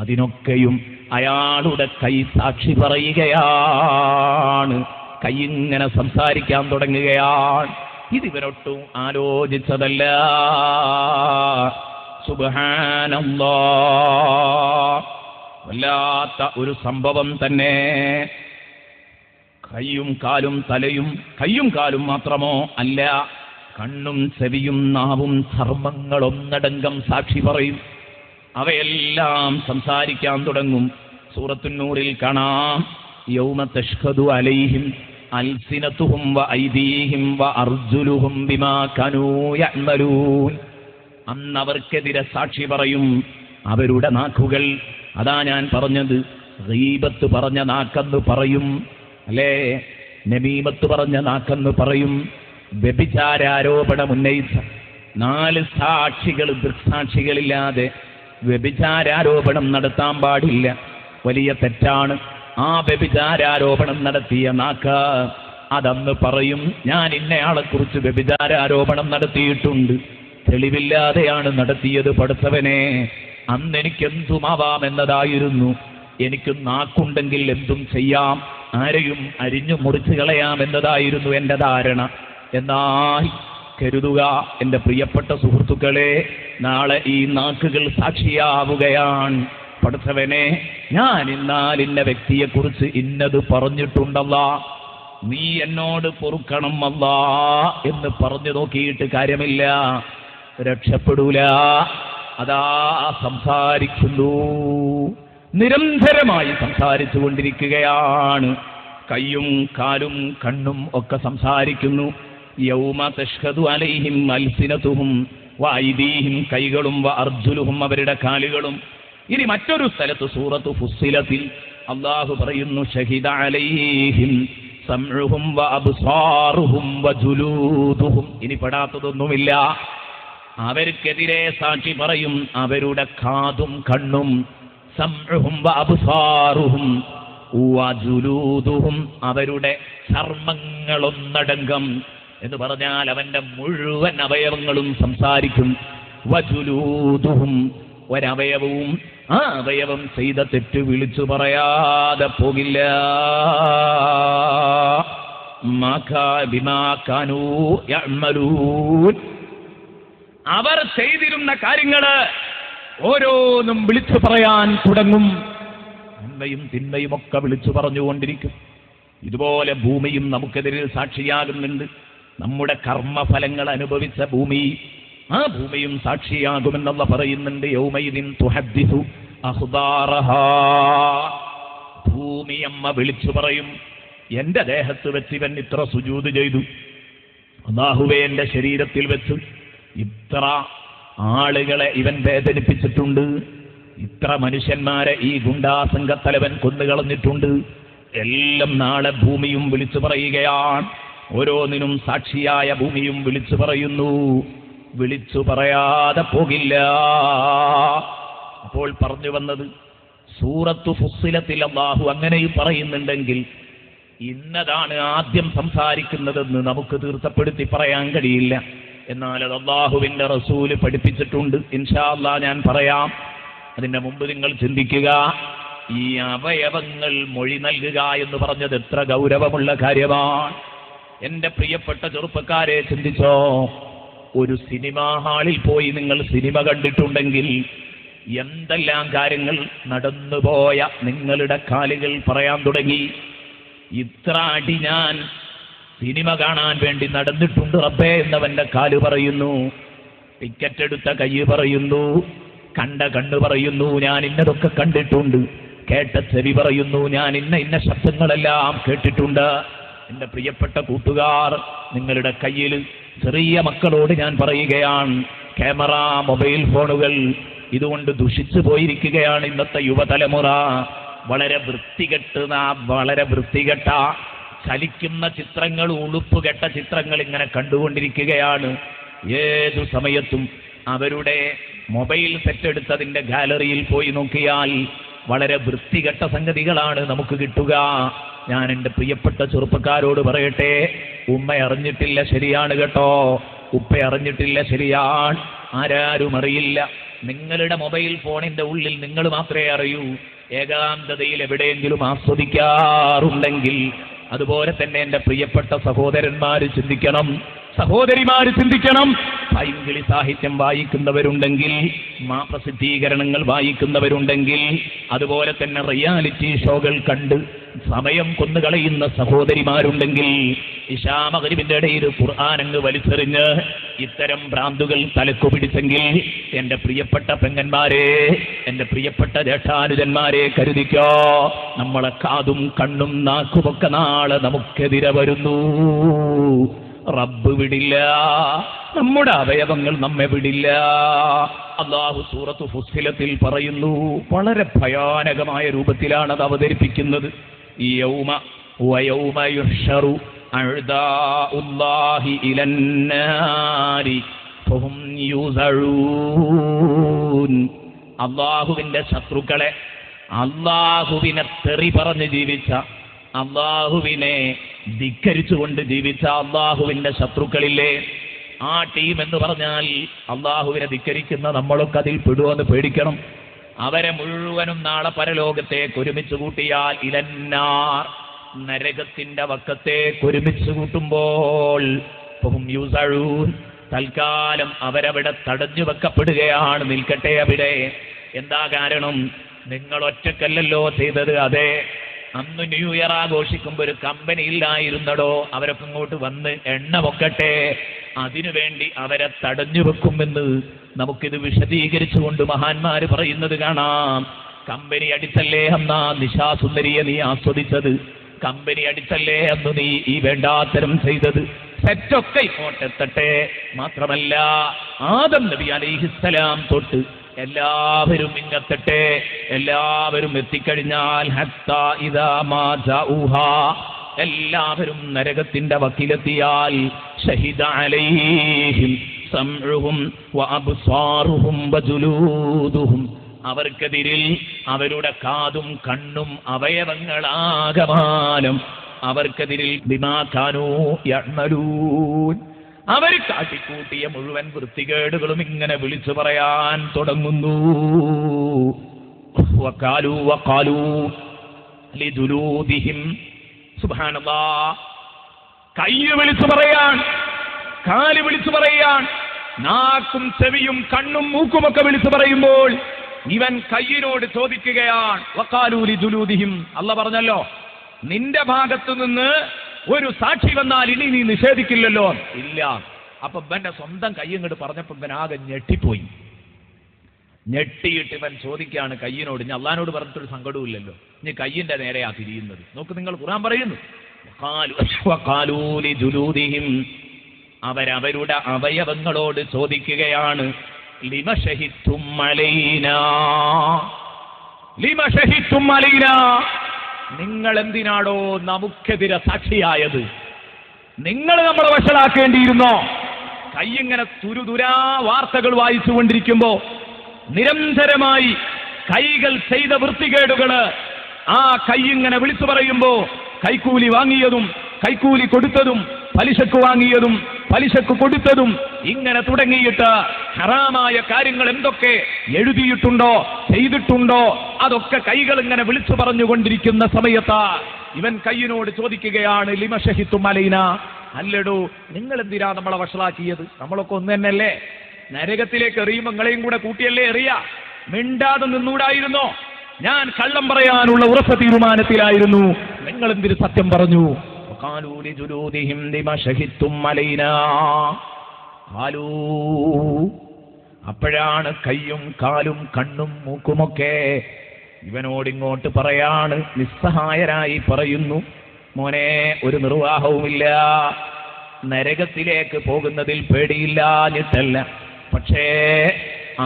അതിനൊക്കെയും അയാളുടെ കൈ സാക്ഷി പറയുകയാണ്. കൈ ഇങ്ങനെ സംസാരിക്കാൻ തുടങ്ങുകയാണ്. ഇതിവരൊട്ടും ആലോചിച്ചതല്ല. സുബ്ഹാനല്ലാഹ്, വല്ലാത്ത ഒരു സംഭവം തന്നെ. കയ്യും കാലും തലയും, കയ്യും കാലും മാത്രമോ അല്ല, കണ്ണും ചെവിയും നാവും ചർമ്മങ്ങളൊന്നടങ്കം സാക്ഷി പറയും. അവയെല്ലാം സംസാരിക്കാൻ തുടങ്ങും. സൂറത്തുന്നൂറിൽ കാണാം, യൗമ തഷ്ഹദു അലൈഹിം അൽസിനതുഹും വ ഐദീഹിം വ അർജുലുഹും ബിമാ കാനൂ യഅമലൂൻ. അന്ന് അവർക്കെതിരെ സാക്ഷി പറയും അവരുടെ നാക്കുകൾ. അതാ ഞാൻ പറഞ്ഞത്, ഗീബത്ത് പറഞ്ഞ നാക്കെന്ന് പറയും, അല്ലേ? നമീമത്ത് പറഞ്ഞ നാക്കെന്ന് പറയും. വ്യഭിചാരാരോപണം ഉന്നയിച്ച 4 സാക്ഷികൾ, ദൃക്സാക്ഷികളില്ലാതെ വ്യഭിചാരാരോപണം നടത്താൻ പാടില്ല. വലിയ തെറ്റാണ്. ആ വ്യഭിചാരാരോപണം നടത്തിയ നാക്ക് അതന്ന് പറയും, ഞാൻ ഇന്നയാളെക്കുറിച്ച് വ്യഭിചാരാരോപണം നടത്തിയിട്ടുണ്ട്, തെളിവില്ലാതെയാണ് നടത്തിയത്. പഠിച്ചവനെ, അന്ന് എനിക്കെന്തുമാവാം എന്നതായിരുന്നു. എനിക്ക് നാക്കുണ്ടെങ്കിൽ എന്തും ചെയ്യാം, ആരെയും അരിഞ്ഞു മുറിച്ചു കളയാം എന്നതായിരുന്നു എൻ്റെ ധാരണ. എന്നാൽ കരുതുക എൻ്റെ പ്രിയപ്പെട്ട സുഹൃത്തുക്കളെ, നാളെ ഈ നാക്കുകൾ സാക്ഷിയാവുകയാണ്. പഠിച്ചവനെ, ഞാൻ ഇന്നാൽ ഇന്ന വ്യക്തിയെക്കുറിച്ച് ഇന്നത് പറഞ്ഞിട്ടുണ്ടല്ലാ, നീ എന്നോട് പൊറുക്കണം അല്ലാ എന്ന് പറഞ്ഞു നോക്കിയിട്ട് കാര്യമില്ല, രക്ഷപ്പെടൂല. അതാ സംസാരിക്കുന്നു, നിരന്തരമായി സംസാരിച്ചു കൊണ്ടിരിക്കുകയാണ്. കയ്യും കാലും കണ്ണും ഒക്കെ സംസാരിക്കുന്നു. യൗമ തഷ്ഹദു അലൈഹിം അൽസിനതുഹും വ ഐദീഹിം, കൈകളും, വ അർജുലുഹും, അവരുടെ കാലുകളും. ഇനി മറ്റൊരു സ്ഥലത്ത് സൂറത്തു ഫുസ്സിലത്തിൽ അല്ലാഹു പറയുന്നു, ഷഹിദ അലൈഹിം സംഉഹും വ അബ്സാറുഹും വ ജുലൂദുഹും. ഇനി പെടാത്തതൊന്നുമില്ല. അവർക്കെതിരെ സാക്ഷി പറയും അവരുടെ കാതും കണ്ണും. സംഉഹും വ അബ്സാറുഹും വ ജുലൂദുഹും, അവരുടെ ചർമ്മങ്ങളൊന്നടങ്കം എന്ന് പറഞ്ഞാൽ അവന്റെ മുഴുവൻ അവയവങ്ങളും സംസാരിക്കും. വജുലൂദുഹും, ഒരവയവവും ആ അവയവം ചെയ്ത തെറ്റ് വിളിച്ചു പറയാതെ പോകില്ല. ബിമാ കാനൂ യഅമലൂൻ, അവർ ചെയ്തിരുന്ന കാര്യങ്ങള് ഓരോന്നും വിളിച്ചു പറയാൻ തുടങ്ങും. നന്മയും തിന്മയും ഒക്കെ വിളിച്ചു പറഞ്ഞുകൊണ്ടിരിക്കും. ഇതുപോലെ ഭൂമിയും നമുക്കെതിരെ സാക്ഷിയാകുന്നുണ്ട്. നമ്മുടെ കർമ്മഫലങ്ങൾ അനുഭവിച്ച ഭൂമി, ആ ഭൂമിയും സാക്ഷിയാകുമെന്നുള്ള പറയുന്നുണ്ട്. യൗമൈദിൻ തുഹദ്ദിസു അഖ്ബാറഹാ. ഭൂമി അമ്മ വിളിച്ചു പറയും, എന്റെ ദേഹത്ത് വെച്ച് ഇവൻ ഇത്ര സുജൂദ് ചെയ്തു, അല്ലാഹുവേ എന്റെ ശരീരത്തിൽ വെച്ച് ഇത്ര ആളുകളെ ഇവൻ വേദനിപ്പിച്ചിട്ടുണ്ട്, ഇത്ര മനുഷ്യന്മാരെ ഈ ഗുണ്ടാസംഘത്തലവൻ കൊന്നുകളഞ്ഞിട്ടുണ്ട്. എല്ലാം നാളെ ഭൂമിയും വിളിച്ചു പറയുകയാണ്. ഓരോന്നിനും സാക്ഷിയായ ഭൂമിയും വിളിച്ചു പറയുന്നു. വിളിച്ചു പറയാതെ പോകില്ല. അപ്പോൾ പറഞ്ഞു വന്നത്, സൂറത്തു ഫുസ്സിലത്തിൽ അല്ലാഹു അങ്ങനെയും പറയുന്നുണ്ടെങ്കിൽ ഇന്നതാണ് ആദ്യം സംസാരിക്കുന്നതെന്ന് നമുക്ക് തീർച്ചപ്പെടുത്തി പറയാൻ കഴിയില്ല. എന്നാൽ അത് അല്ലാഹുവിന്റെ റസൂല് പഠിപ്പിച്ചിട്ടുണ്ട്. ഇൻഷാ അല്ലാഹ് ഞാൻ പറയാം. അതിന്റെ മുമ്പ് നിങ്ങൾ ചിന്തിക്കുക, ഈ അവയവങ്ങൾ മൊഴി നൽകുക എന്ന് പറഞ്ഞത് എത്ര ഗൗരവമുള്ള കാര്യമാണ്. എന്റെ പ്രിയപ്പെട്ട ചെറുപ്പക്കാരെ, ചിന്തിച്ചോ, ഒരു സിനിമാ ഹാളിൽ പോയി നിങ്ങൾ സിനിമ കണ്ടിട്ടുണ്ടെങ്കിൽ എന്തെല്ലാം കാര്യങ്ങൾ നടന്നുപോയ നിങ്ങളുടെ കാലുകൾ പറയാൻ തുടങ്ങി. ഇത്ര അടി ഞാൻ സിനിമ കാണാൻ വേണ്ടി നടന്നിട്ടുണ്ട് റബ്ബേ എന്നവന്റെ കാല് പറയുന്നു. ടിക്കറ്റ് എടുത്ത കൈ പറയുന്നു. കണ്ട കണ്ണ് പറയുന്നു, ഞാൻ ഇന്നതൊക്കെ കണ്ടിട്ടുണ്ട്. കേട്ട ചെവി പറയുന്നു, ഞാൻ ഇന്ന ശബ്ദങ്ങളെല്ലാം കേട്ടിട്ടുണ്ട്. എന്റെ പ്രിയപ്പെട്ട കൂട്ടുകാർ, നിങ്ങളുടെ കയ്യിൽ ചെറിയ മക്കളോട് ഞാൻ പറയുകയാണ്, ക്യാമറ, മൊബൈൽ ഫോണുകൾ ഇതുകൊണ്ട് ദുഷിച്ചു പോയിരിക്കുകയാണ് ഇന്നത്തെ യുവതലമുറ. വളരെ വൃത്തികെട്ട ചലിക്കുന്ന ചിത്രങ്ങൾ, ഉളുപ്പുകെട്ട ചിത്രങ്ങൾ ഇങ്ങനെ കണ്ടുകൊണ്ടിരിക്കുകയാണ്. ഏതു സമയത്തും അവരുടെ മൊബൈൽ സെറ്റ് എടുത്തതിന്റെ ഗാലറിയിൽ പോയി നോക്കിയാൽ വളരെ വൃത്തികെട്ട സംഗതികളാണ് നമുക്ക് കിട്ടുക. ഞാൻ എൻ്റെ പ്രിയപ്പെട്ട ചെറുപ്പക്കാരോട് പറയട്ടെ, ഉമ്മ അറിഞ്ഞിട്ടില്ല, ശരിയാണ് കേട്ടോ, ഉപ്പ അറിഞ്ഞിട്ടില്ല, ശരിയാണ്, ആരാരും അറിയില്ല. നിങ്ങളുടെ മൊബൈൽ ഫോണിന്റെ ഉള്ളിൽ നിങ്ങൾ മാത്രമേ അറിയൂ. ഏകാന്തതയിൽ എവിടെയെങ്കിലും ആസ്വദിക്കാറുണ്ടെങ്കിൽ അതുപോലെ തന്നെ എൻ്റെ പ്രിയപ്പെട്ട സഹോദരന്മാര് ചിന്തിക്കണം, സഹോദരിമാര് ചിന്തിക്കണം. പൈങ്കിളി സാഹിത്യം വായിക്കുന്നവരുണ്ടെങ്കിൽ, പ്രസിദ്ധീകരണങ്ങൾ വായിക്കുന്നവരുണ്ടെങ്കിൽ, അതുപോലെ തന്നെ റിയാലിറ്റി ഷോകൾ കണ്ട് സമയം കൊന്നുകളയുന്ന സഹോദരിമാരുണ്ടെങ്കിൽ, ഇശാ മഗ്രിബിന്റെ ഇടയിൽ ഖുർആൻ വലിച്ചെറിഞ്ഞ് ഇത്തരം ഭ്രാന്തുകൾ തലക്കു പിടിച്ചെങ്കിൽ, എൻ്റെ പ്രിയപ്പെട്ട പെങ്ങന്മാരെ, എൻ്റെ പ്രിയപ്പെട്ട ജേഷ്ഠാനുജന്മാരെ, കരുതിക്കോ, നമ്മളെ കാതും കണ്ണും നാക്കുമൊക്കെ നാളെ നമുക്കെതിരെ വരുന്നു. റബ്ബ് വിടില്ല, നമ്മുടെ അവയവങ്ങൾ നമ്മെ വിടില്ല. അല്ലാഹു സൂറത്തു ഫുസ്സിലത്തിൽ പറയുന്നു, വളരെ ഭയാനകമായ രൂപത്തിലാണ് അത് അവതരിപ്പിക്കുന്നത്. യൗമ വയൗമ യുഹ്ശറു അഅദാഉല്ലാഹി ഇലന്നാരി ഫഹും യൂസഊൻ. അല്ലാഹുവിന്റെ ശത്രുക്കളെ, അല്ലാഹുവിനെ തെറി പറഞ്ഞ് ജീവിച്ച, അല്ലാഹുവിനെ ധിക്കരിച്ചുകൊണ്ട് ജീവിച്ച അല്ലാഹുവിന്റെ ശത്രുക്കളില്ലേ, ആ ടീം എന്ന് പറഞ്ഞാൽ അല്ലാഹുവിനെ ധിക്കരിക്കുന്ന നമ്മളൊക്കെ അതിൽ പെടുമെന്ന് പേടിക്കണം. അവരെ മുഴുവനും നാളെ പരലോകത്തേക്ക് ഒരുമിച്ച് കൂട്ടിയാൽ ഇലന്നാർ, നരകത്തിന്റെ വക്കത്തേക്ക് ഒരുമിച്ച് കൂട്ടുമ്പോൾ തൽക്കാലം അവരവിടെ തടഞ്ഞു വെക്കപ്പെടുകയാണ്. നിൽക്കട്ടെ അവിടെ. എന്താ കാരണം? നിങ്ങൾ ഒറ്റക്കല്ലല്ലോ ചെയ്തത്. അതെ, അന്ന് ന്യൂ ഇയർ ആഘോഷിക്കുമ്പോൾ ഒരു കമ്പനി ഇല്ലായിരുന്നടോ, അവരൊക്കെ ഇങ്ങോട്ട് വന്ന് എണ്ണ പൊക്കട്ടെ, അതിനുവേണ്ടി അവരെ തടഞ്ഞു വെക്കുമെന്ന് നമുക്കിത് വിശദീകരിച്ചുകൊണ്ട് മഹാന്മാര് പറയുന്നത് കാണാം. കമ്പനി അടിച്ചല്ലേ അന്ന് ആ നിശാസുന്ദരിയെ നീ ആസ്വദിച്ചത്, കമ്പനി അടിച്ചല്ലേ അന്ന് നീ ഈ വേണ്ടാത്തരം ചെയ്തത്. സെറ്റൊക്കെ ഇങ്ങോട്ടെത്തട്ടെ. മാത്രമല്ല, ആദം നബി അലൈഹിസ്സലാം തൊട്ട് എല്ലാവരും ഇങ്ങെത്തട്ടെ. എല്ലാവരും എത്തിക്കഴിഞ്ഞാൽ ഹത്താ ഇദാ മാ ജാഊഹാ, എല്ലാവരും നരകത്തിന്റെ വക്കിലെത്തിയാൽ ഷഹിദ അലൈഹിം സംഉഹും വഅബ്സാറുഹും വജുലൂദുഹും, അവർക്കെതിരിൽ അവരുടെ കാതും കണ്ണും അവയവങ്ങളാകമാനം അവർക്കെതിരിൽ ബിമാ കാനൂ യഅ്മലൂൻ, അവർ കാട്ടിക്കൂട്ടിയ മുഴുവൻ വൃത്തികേടുകളും ഇങ്ങനെ വിളിച്ചു പറയാൻ തുടങ്ങുന്നു. വഖാലൂ വഖാലൂ ലിദുലൂദിഹിം, സുബ്ഹാനല്ലാഹ്, കൈ വിളിച്ചു പറയാൻ, കാല് വിളിച്ചു പറയാൻ, നാക്കും ചെവിയും കണ്ണും മൂക്കുമൊക്കെ വിളിച്ചു പറയുമ്പോൾ ഇവൻ കയ്യിനോട് ചോദിക്കുകയാണ്. വഖാലൂലി ജുലൂദിഹിം, അല്ലാഹ് പറഞ്ഞല്ലോ നിന്റെ ഭാഗത്തു നിന്ന് ഒരു സാക്ഷി വന്നാൽ ഇനി നീ നിഷേധിക്കില്ലല്ലോ. ഇല്ല. അപ്പൊ ഇവന്റെ സ്വന്തം കയ്യങ്ങോട്ട് പറഞ്ഞപ്പോ ഇവൻ ആകെ ഞെട്ടിപ്പോയി. ഞെട്ടിയിട്ട് ഇവൻ ചോദിക്കുകയാണ് കയ്യിനോട്, ഇനി അള്ളാഹിനോട് പറഞ്ഞിട്ടൊരു സങ്കടവും ഇല്ലല്ലോ, ഇനി കയ്യിന്റെ നേരെയാ തിരിയുന്നത്. നോക്ക്, നിങ്ങൾ ഖുർആൻ പറയുന്നു വഖാലൂലി ജുലൂദിഹിം, അവരവരുടെ അവയവങ്ങളോട് ചോദിക്കുകയാണ് ലിമ ശഹിദ്തും അലൈനാ, ലിമ ശഹിദ്തും അലൈനാ, നിങ്ങൾ എന്തിനാണോ നമുക്കെതിരെ സാക്ഷിയായത്? നിങ്ങൾ നമ്മളെ വഷളാക്കേണ്ടിയിരുന്നോ? കൈയിങ്ങനെ തുരുതുരാ വാർത്തകൾ വായിച്ചുകൊണ്ടിരിക്കുമ്പോ നിരന്തരമായി കൈകൾ ചെയ്ത വൃത്തികേടുകള് ആ കൈയിങ്ങനെ വിളിച്ചു പറയുമ്പോ കൈക്കൂലി വാങ്ങിയതും കൈക്കൂലി കൊടുത്തതും പലിശക്ക് വാങ്ങിയതും പലിശക്ക് കൊടുത്തതും ഇങ്ങനെ തുടങ്ങിയിട്ട് ഹറാമായ കാര്യങ്ങൾ എന്തൊക്കെ എഴുതിയിട്ടുണ്ടോ ചെയ്തിട്ടുണ്ടോ അതൊക്കെ കൈകൾ ഇങ്ങനെ വിളിച്ചു പറഞ്ഞുകൊണ്ടിരിക്കുന്ന സമയത്ത് ഇവൻ കയ്യിനോട് ചോദിക്കുകയാണ് ലിമ ശഹിത്തും അലൈന, അല്ലടോ നിങ്ങൾ എന്തിനാ നമ്മളെ വഷളാക്കിയത്? നമ്മളൊക്കെ ഒന്ന് തന്നെയല്ലേ? നരകത്തിലേക്ക് എറിയുമ്പോൾ നിങ്ങളെയും കൂടെ കൂട്ടിയല്ലേ എറിയാ? മിണ്ടാതെ നിന്നൂടായിരുന്നോ? ഞാൻ കള്ളം പറയാനുള്ള ഉറച്ച തീരുമാനത്തിലായിരുന്നു, നിങ്ങൾ എന്തിന് സത്യം പറഞ്ഞു? അപ്പോഴാണ് കയ്യും കാലും കണ്ണും മൂക്കുമൊക്കെ ഇവനോടിങ്ങോട്ട് പറയാണ്, നിസ്സഹായരായി പറയുന്നു, മോനെ ഒരു നിർവാഹവുമില്ല, നരകത്തിലേക്ക് പോകുന്നതിൽ പേടിയില്ലാഞ്ഞിട്ടല്ല, പക്ഷേ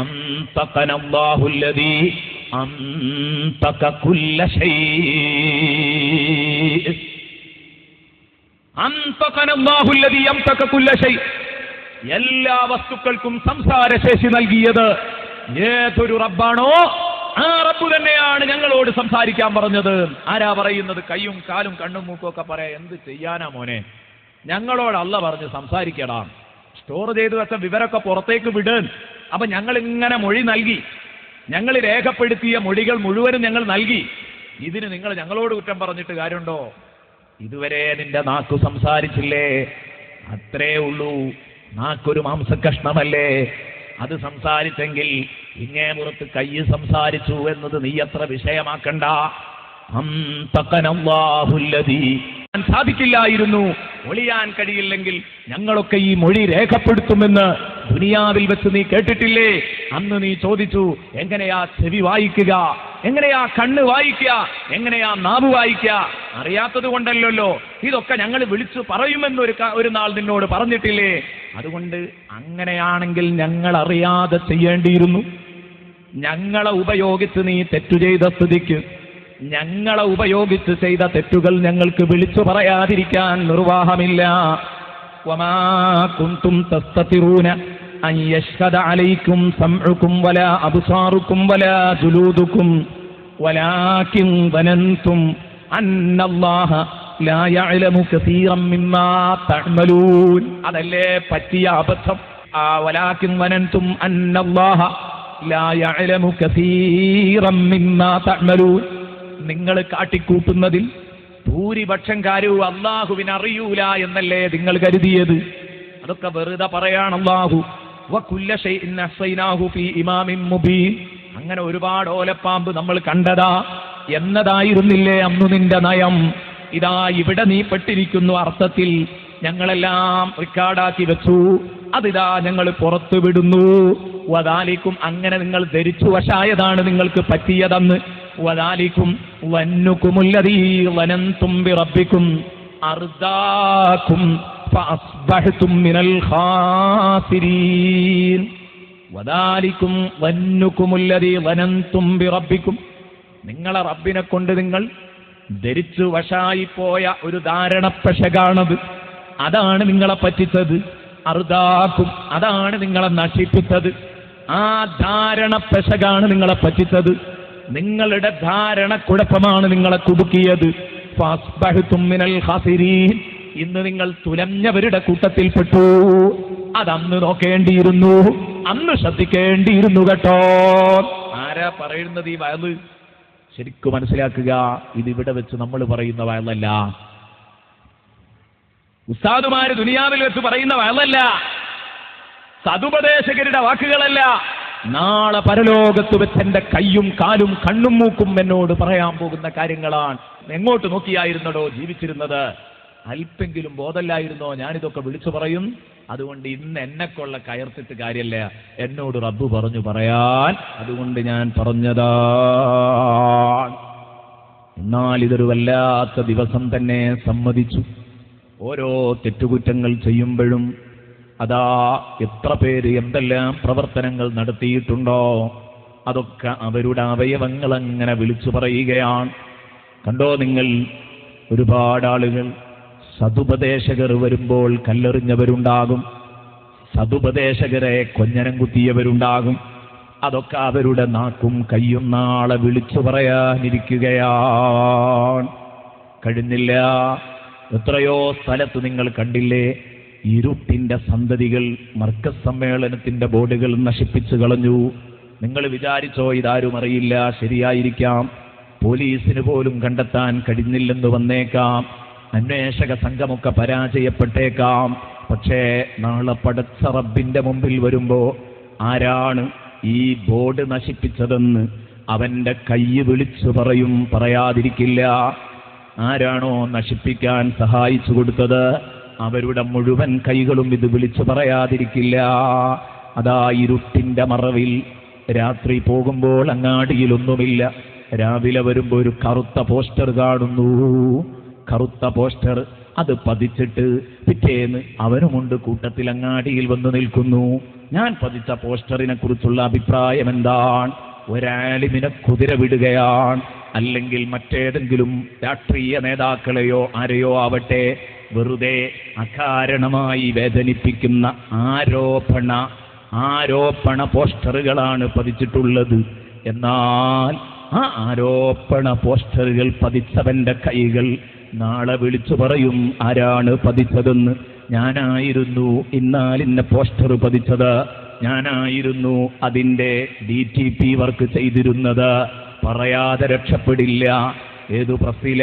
അന്തഖനല്ലാഹുല്ലദീ അന്തഖ കുല്ല ശൈ, അന്തഖനല്ലാഹുല്ലദീ അന്തഖ കുല്ല ശൈ, എല്ലാ വസ്തുക്കൾക്കും സംസാരശേഷി നൽകിയത് ഏതൊരു റബ്ബാണോ ആ റബ്ബ് തന്നെയാണ് ഞങ്ങളോട് സംസാരിക്കാൻ പറഞ്ഞത്. ആരാ പറയുന്നത്? കയ്യും കാലും കണ്ണും മൂക്കും ഒക്കെ പറയാ, എന്ത് ചെയ്യാനാ മോനെ, ഞങ്ങളോട് അല്ല പറഞ്ഞ് സംസാരിക്കടാ, സ്റ്റോർ ചെയ്ത് വെച്ച വിവരമൊക്കെ പുറത്തേക്ക് വിട്. അപ്പൊ ഞങ്ങൾ ഇങ്ങനെ മൊഴി നൽകി, ഞങ്ങൾ രേഖപ്പെടുത്തിയ മൊഴികൾ മുഴുവനും ഞങ്ങൾ നൽകി, ഇതിന് നിങ്ങൾ ഞങ്ങളോട് കുറ്റം പറഞ്ഞിട്ട് കാര്യമുണ്ടോ? ഇതുവരെ നിന്റെ നാക്കു സംസാരിച്ചില്ലേ? അത്രേ ഉള്ളൂ, നാക്കൊരു മാംസക്കഷ്ണമല്ലേ, അത് സംസാരിച്ചെങ്കിൽ ഇങ്ങേ പുറത്ത് കൈ സംസാരിച്ചു എന്നത് നീ അത്ര വിഷയമാക്കണ്ട. സാധിക്കില്ലായിരുന്നു, ഒളിയാൻ കഴിയില്ലെങ്കിൽ ഞങ്ങളൊക്കെ ഈ മൊഴി രേഖപ്പെടുത്തുമെന്ന് ദുനിയാവിൽ വെച്ച് നീ കേട്ടിട്ടില്ലേ? അന്ന് നീ ചോദിച്ചു, എങ്ങനെയാ ചെവി വായിക്കുക, എങ്ങനെയാ കണ്ണ് വായിക്കുക, എങ്ങനെയാ നാവ് വായിക്കുക? അറിയാത്തത് കൊണ്ടല്ലോ, ഇതൊക്കെ ഞങ്ങൾ വിളിച്ചു പറയുമെന്ന് ഒരു നാൾ നിന്നോട് പറഞ്ഞിട്ടില്ലേ? അതുകൊണ്ട് അങ്ങനെയാണെങ്കിൽ ഞങ്ങൾ അറിയാതെ ചെയ്യേണ്ടിയിരുന്നു. ഞങ്ങളെ ഉപയോഗിച്ച് നീ തെറ്റു ചെയ്ത സ്ഥിതിക്ക് ഞങ്ങളെ ഉപയോഗിച്ച് ചെയ്ത തെറ്റുകൾ ഞങ്ങൾക്ക് വിളിച്ചു പറയാതിരിക്കാൻ നിർവാഹമില്ല. വമാ കുന്തും തസ്തതിറൂന അൻ യശ്ഹദ അലൈക്കും സംഉകും വലാ അബ്സാറുകും വലാ ജുലൂദുകും വലാകിൻ ദനൻതും അന്നല്ലാഹ ലാ യഅലമു കസീറൻ മിമ്മാ തഅമലൂൻ. അതല്ലേ പറ്റിയ അബദ്ധം. വലാകിൻ ദനൻതും അന്നല്ലാഹ ലാ യഅലമു കസീറൻ മിമ്മാ തഅമലൂൻ. നിങ്ങൾ കാട്ടിക്കൂട്ടുന്നതിൽ ഭൂരിപക്ഷം കാര്യവും അല്ലാഹുവിന് അറിയൂല എന്നല്ലേ നിങ്ങൾ കരുതിയത്? അതൊക്കെ വെറുതെ പറയാണ്. അല്ലാഹു വകുല്ല ശൈഇൻ അഹ്സൈനാഹു ഫീ ഇമാമിൻ മുബീൻ. അങ്ങനെ ഒരുപാട് ഓലപ്പാമ്പ് നമ്മൾ കണ്ടതാ എന്നതായിരുന്നില്ലേ അന്നു നിന്റെ നയം? ഇതാ ഇവിടെ നീ പെട്ടിരിക്കുന്നു അർത്ഥത്തിൽ. ഞങ്ങളെല്ലാം റെക്കോർഡാക്കി വെച്ചു, അതിതാ ഞങ്ങൾ പുറത്തു വിടുന്നു. വദാലിക്കും, അങ്ങനെ നിങ്ങൾ ധരിച്ചു വശായതാണ് നിങ്ങൾക്ക് പറ്റിയതെന്ന്. വദാലിക്കും വന്നുകുമുല്ലദീ വനന്തും ബിറബ്ബിക്കും അർദാകും ഫഅസ്ബഹ്തും മിനൽ ഖാസിരീൻ. വദാലിക്കും വന്നുകുമുല്ലദീ വനന്തും ബിറബ്ബിക്കും, നിങ്ങളെ റബ്ബിനെ കൊണ്ട് നിങ്ങൾ ധരിച്ചു വശായിപ്പോയ ഒരു ധാരണപ്പശകാണത്. അതാണ് നിങ്ങളെ പറ്റിച്ചത്. അർദാക്കും, അതാണ് നിങ്ങളെ നശിപ്പിച്ചത്. ആ ധാരണപ്പശകാണ് നിങ്ങളെ പറ്റിച്ചത്. നിങ്ങളുടെ ധാരണക്കുഴപ്പമാണ് നിങ്ങളെ കുടുക്കിയത്. ഫഅസ്ബഹ്തും മിനൽ ഖാസിരീൻ. ഇന്ന് നിങ്ങൾ തുലഞ്ഞവരുടെ കൂട്ടത്തിൽപ്പെട്ടു. അതന്ന് നോക്കേണ്ടിയിരുന്നു, അന്ന് ശ്രദ്ധിക്കേണ്ടിയിരുന്നു കേട്ടോ. ആരാ പറയുന്നത് ഈ വയല്? ശരിക്കും മനസ്സിലാക്കുക, ഇതിവിടെ വെച്ച് നമ്മൾ പറയുന്ന വയലല്ല. ഉസ്താദുമാര് ദുനിയാവിൽ വെച്ച് പറയുന്ന വയലല്ല. സതുപദേശകരുടെ വാക്കുകളല്ല. നാളെ പരലോകത്ത് വെച്ച് എന്റെ കയ്യും കാലും കണ്ണും മൂക്കും എന്നോട് പറയാൻ പോകുന്ന കാര്യങ്ങളാണ്. എങ്ങോട്ട് നോക്കിയായിരുന്നടോ ജീവിച്ചിരുന്നത്? അല്പെങ്കിലും ബോധമില്ലായിരുന്നോ ഞാനിതൊക്കെ വിളിച്ചു പറയും? അതുകൊണ്ട് ഇന്ന് എന്നെക്കൊള്ള കയർത്തിട്ട് കാര്യമില്ല, എന്നോട് റബ്ബ് പറഞ്ഞു പറയാൻ. അതുകൊണ്ട് ഞാൻ പറഞ്ഞതാ. എന്നാൽ ഇതൊരു വല്ലാത്ത ദിവസം തന്നെ, സമ്മതിച്ചു. ഓരോ തെറ്റുകുറ്റങ്ങൾ ചെയ്യുമ്പോഴും അതാ എത്ര പേര് എന്തെല്ലാം പ്രവർത്തനങ്ങൾ നടത്തിയിട്ടുണ്ടോ, അതൊക്കെ അവരുടെ അവയവങ്ങൾ അങ്ങനെ വിളിച്ചു പറയുകയാണ്. കണ്ടോ നിങ്ങൾ, ഒരുപാട് ആളുകൾ സതുപദേശകർ വരുമ്പോൾ കല്ലെറിഞ്ഞവരുണ്ടാകും, സതുപദേശകരെ കൊഞ്ഞനം കുത്തിയവരുണ്ടാകും. അതൊക്കെ അവരുടെ നാക്കും കയ്യും നാളെ വിളിച്ചു പറയാനിരിക്കുകയാണ്. കഴിഞ്ഞില്ല, എത്രയോ സ്ഥലത്ത് നിങ്ങൾ കണ്ടില്ലേ, ഇരുട്ടിന്റെ സന്തതികൾ മർക്കസ് സമ്മേളനത്തിന്റെ ബോർഡുകൾ നശിപ്പിച്ചു കളഞ്ഞു. നിങ്ങൾ വിചാരിച്ചോ ഇതാരും അറിയില്ല? ശരിയായിരിക്കാം, പോലീസിന് പോലും കണ്ടെത്താൻ കഴിഞ്ഞില്ലെന്ന് വന്നേക്കാം, അന്വേഷക സംഘമൊക്കെ പരാജയപ്പെട്ടേക്കാം. പക്ഷേ നാളെ പടച്ച റബ്ബിന്റെ മുമ്പിൽ വരുമ്പോ ആരാണ് ഈ ബോർഡ് നശിപ്പിച്ചതെന്ന് അവന്റെ കൈ വിളിച്ചു പറയും, പറയാതിരിക്കില്ല. ആരാണോ നശിപ്പിക്കാൻ സഹായിച്ചു കൊടുത്തത് അവരുടെ മുഴുവൻ കൈകളും ഇത് വിളിച്ചു പറയാതിരിക്കില്ല. അതാ ഇരുട്ടിന്റെ മറവിൽ രാത്രി പോകുമ്പോൾ അങ്ങാടിയിലൊന്നുമില്ല, രാവിലെ വരുമ്പോൾ ഒരു കറുത്ത പോസ്റ്റർ കാണുന്നു. കറുത്ത പോസ്റ്റർ അത് പതിച്ചിട്ട് പിറ്റേന്ന് അവനുമുണ്ട് കൂട്ടത്തിൽ അങ്ങാടിയിൽ വന്നു നിൽക്കുന്നു. ഞാൻ പതിച്ച പോസ്റ്ററിനെ കുറിച്ചുള്ള അഭിപ്രായം എന്താണ്? ഒരാലിമിനെ കുതിര വിടുകയാണ്, അല്ലെങ്കിൽ മറ്റേതെങ്കിലും രാഷ്ട്രീയ നേതാക്കളെയോ ആരെയോ ആവട്ടെ വെറുതെ അകാരണമായി വേദനിപ്പിക്കുന്ന ആരോപണ പോസ്റ്ററുകളാണ് പതിച്ചിട്ടുള്ളത്. എന്നാൽ ആ ആരോപണ പോസ്റ്ററുകൾ പതിച്ചവന്റെ കൈകൾ നാളെ വിളിച്ചു പറയും ആരാണ് പതിച്ചതെന്ന്. ഞാനായിരുന്നു ഇന്നാലിന്ന പോസ്റ്റർ പതിച്ചത്, ഞാനായിരുന്നു അതിൻ്റെ DTP വർക്ക് ചെയ്തിരുന്നത്. പറയാതെ രക്ഷപ്പെടില്ല. ഏതു പ്രസ്സില,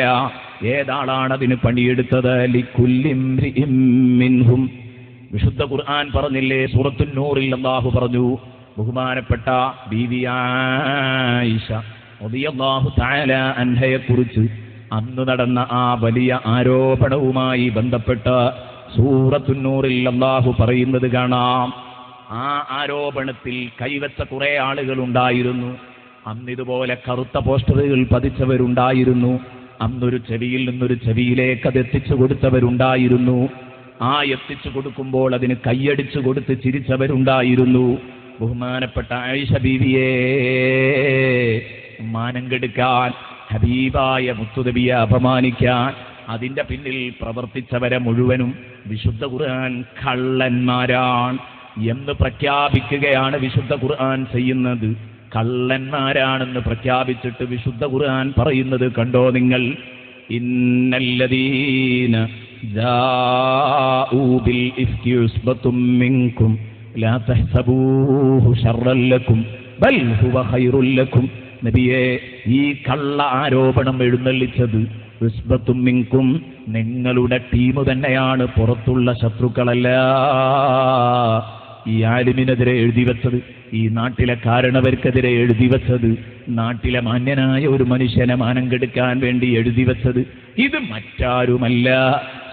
ഏതാളാണ് അതിന് പണിയെടുത്തത്? ലിക്കുല്ലിംറിഇം മിൻഹും. വിശുദ്ധ ഖുർആൻ പറഞ്ഞില്ലേ, സൂറത്തുൻ നൂറിൽ അല്ലാഹു പറഞ്ഞു, ബഹുമാനപ്പെട്ട ബീവി ആയിഷ റളിയല്ലാഹു തആല അൻഹയെ കുറിച്ച് അന്ന് നടന്ന ആ വലിയ ആരോപണവുമായി ബന്ധപ്പെട്ട് സൂറത്തുൻ നൂറിൽ അല്ലാഹു പറയുന്നത് കാണാം. ആ ആരോപണത്തിൽ കൈവച്ച കുറെ ആളുകളുണ്ടായിരുന്നു. അന്നിതുപോലെ കറുത്ത പോസ്റ്ററുകൾ പതിച്ചവരുണ്ടായിരുന്നു. അന്നൊരു ചെവിയിൽ നിന്നൊരു ചെവിയിലേക്ക് അത് എത്തിച്ചു കൊടുത്തവരുണ്ടായിരുന്നു. ആ എത്തിച്ചു കൊടുക്കുമ്പോൾ അതിന് കൈയടിച്ചു കൊടുത്ത് ചിരിച്ചവരുണ്ടായിരുന്നു. ബഹുമാനപ്പെട്ട ആയിഷ ബീവിയെ മാനം കെടുക്കാൻ, ഹബീബായ മുത്തുനബിയെ അപമാനിക്കാൻ അതിന്റെ പിന്നിൽ പ്രവർത്തിച്ചവരെ മുഴുവനും വിശുദ്ധ ഖുർആൻ കള്ളന്മാരാണ് എന്ന് പ്രഖ്യാപിക്കുകയാണ് വിശുദ്ധ ഖുർആൻ ചെയ്യുന്നത്. കള്ളന്മാരാണെന്ന് പ്രഖ്യാപിച്ചിട്ട് വിശുദ്ധ ഖുർആൻ പറയുന്നത് കണ്ടോ നിങ്ങൾ, ഇന്നല്ലദീന ജാഊ ബിൽ ഇഫ്കി ഉസ്ബത്തും മിൻകും ലാ തഹ്സബൂഹു ശർറൻ ലക്കും ബൽ ഹുവ ഖൈറുൻ ലക്കും. നബിയെ, ഈ കള്ള ആരോപണം എഴുന്നള്ളിച്ചത് ഉസ്ബത്തും മിൻകും, നിങ്ങളുടെ ടീം തന്നെയാണ്, പുറത്തുള്ള ശത്രുക്കളല്ല. ഈ ആലിമിനെതിരെ എഴുതി വെച്ചത്, ഈ നാട്ടിലെ കാരണവർക്കെതിരെ എഴുതി വെച്ചത്, നാട്ടിലെ മാന്യനായ ഒരു മനുഷ്യനെ മാനം കെടുക്കാൻ വേണ്ടി എഴുതി വെച്ചത്, ഇത് മറ്റാരുമല്ല,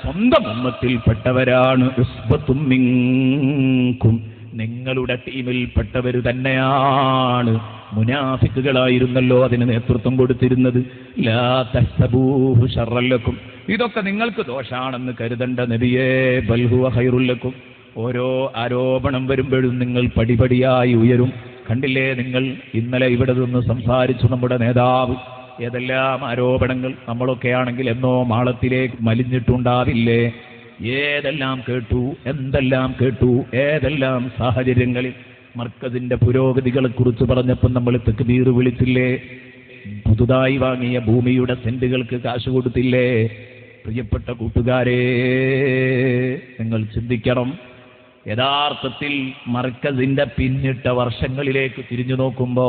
സ്വന്തം ഉമ്മത്തിൽപ്പെട്ടവരാണ്. ഉസ്ബത്തും മിൻകും, നിങ്ങളുടെ ടീമിൽപ്പെട്ടവർ തന്നെയാണ്. മുനാഫിക്കുകളായിരുന്നല്ലോ അതിന് നേതൃത്വം കൊടുത്തിരുന്നത്. ലാ തഹ്സബൂഹു ശർറൻ ലക്കും, ഇതൊക്കെ നിങ്ങൾക്ക് ദോഷാണെന്ന് കരുതണ്ട നബിയേ, ബൽ ഹുവ ഖൈറുൻ ലക്കും. ഓരോ ആരോപണം വരുമ്പോഴും നിങ്ങൾ പടിപടിയായി ഉയരും. കണ്ടില്ലേ നിങ്ങൾ, ഇന്നലെ ഇവിടെ നിന്ന് സംസാരിച്ചു നമ്മുടെ നേതാവ്. ഏതെല്ലാം ആരോപണങ്ങൾ, നമ്മളൊക്കെ ആണെങ്കിൽ എന്നോ മാളത്തിലേക്ക് മലിഞ്ഞിട്ടുണ്ടാവില്ലേ? ഏതെല്ലാം കേട്ടു, എന്തെല്ലാം കേട്ടു, ഏതെല്ലാം സാഹചര്യങ്ങളിൽ. മർക്കസിന്റെ പുരോഗതികളെ കുറിച്ച് പറഞ്ഞപ്പോൾ നമ്മൾ തക്ബീർ വിളിച്ചില്ലേ? പുതുതായി വാങ്ങിയ ഭൂമിയുടെ സെന്റുകൾക്ക് കാശ് കൊടുത്തില്ലേ? പ്രിയപ്പെട്ട കൂട്ടുകാരെ, നിങ്ങൾ ചിന്തിക്കണം. യഥാർത്ഥത്തിൽ മർക്കസിന്റെ പിന്നിട്ട വർഷങ്ങളിലേക്ക് തിരിഞ്ഞു നോക്കുമ്പോ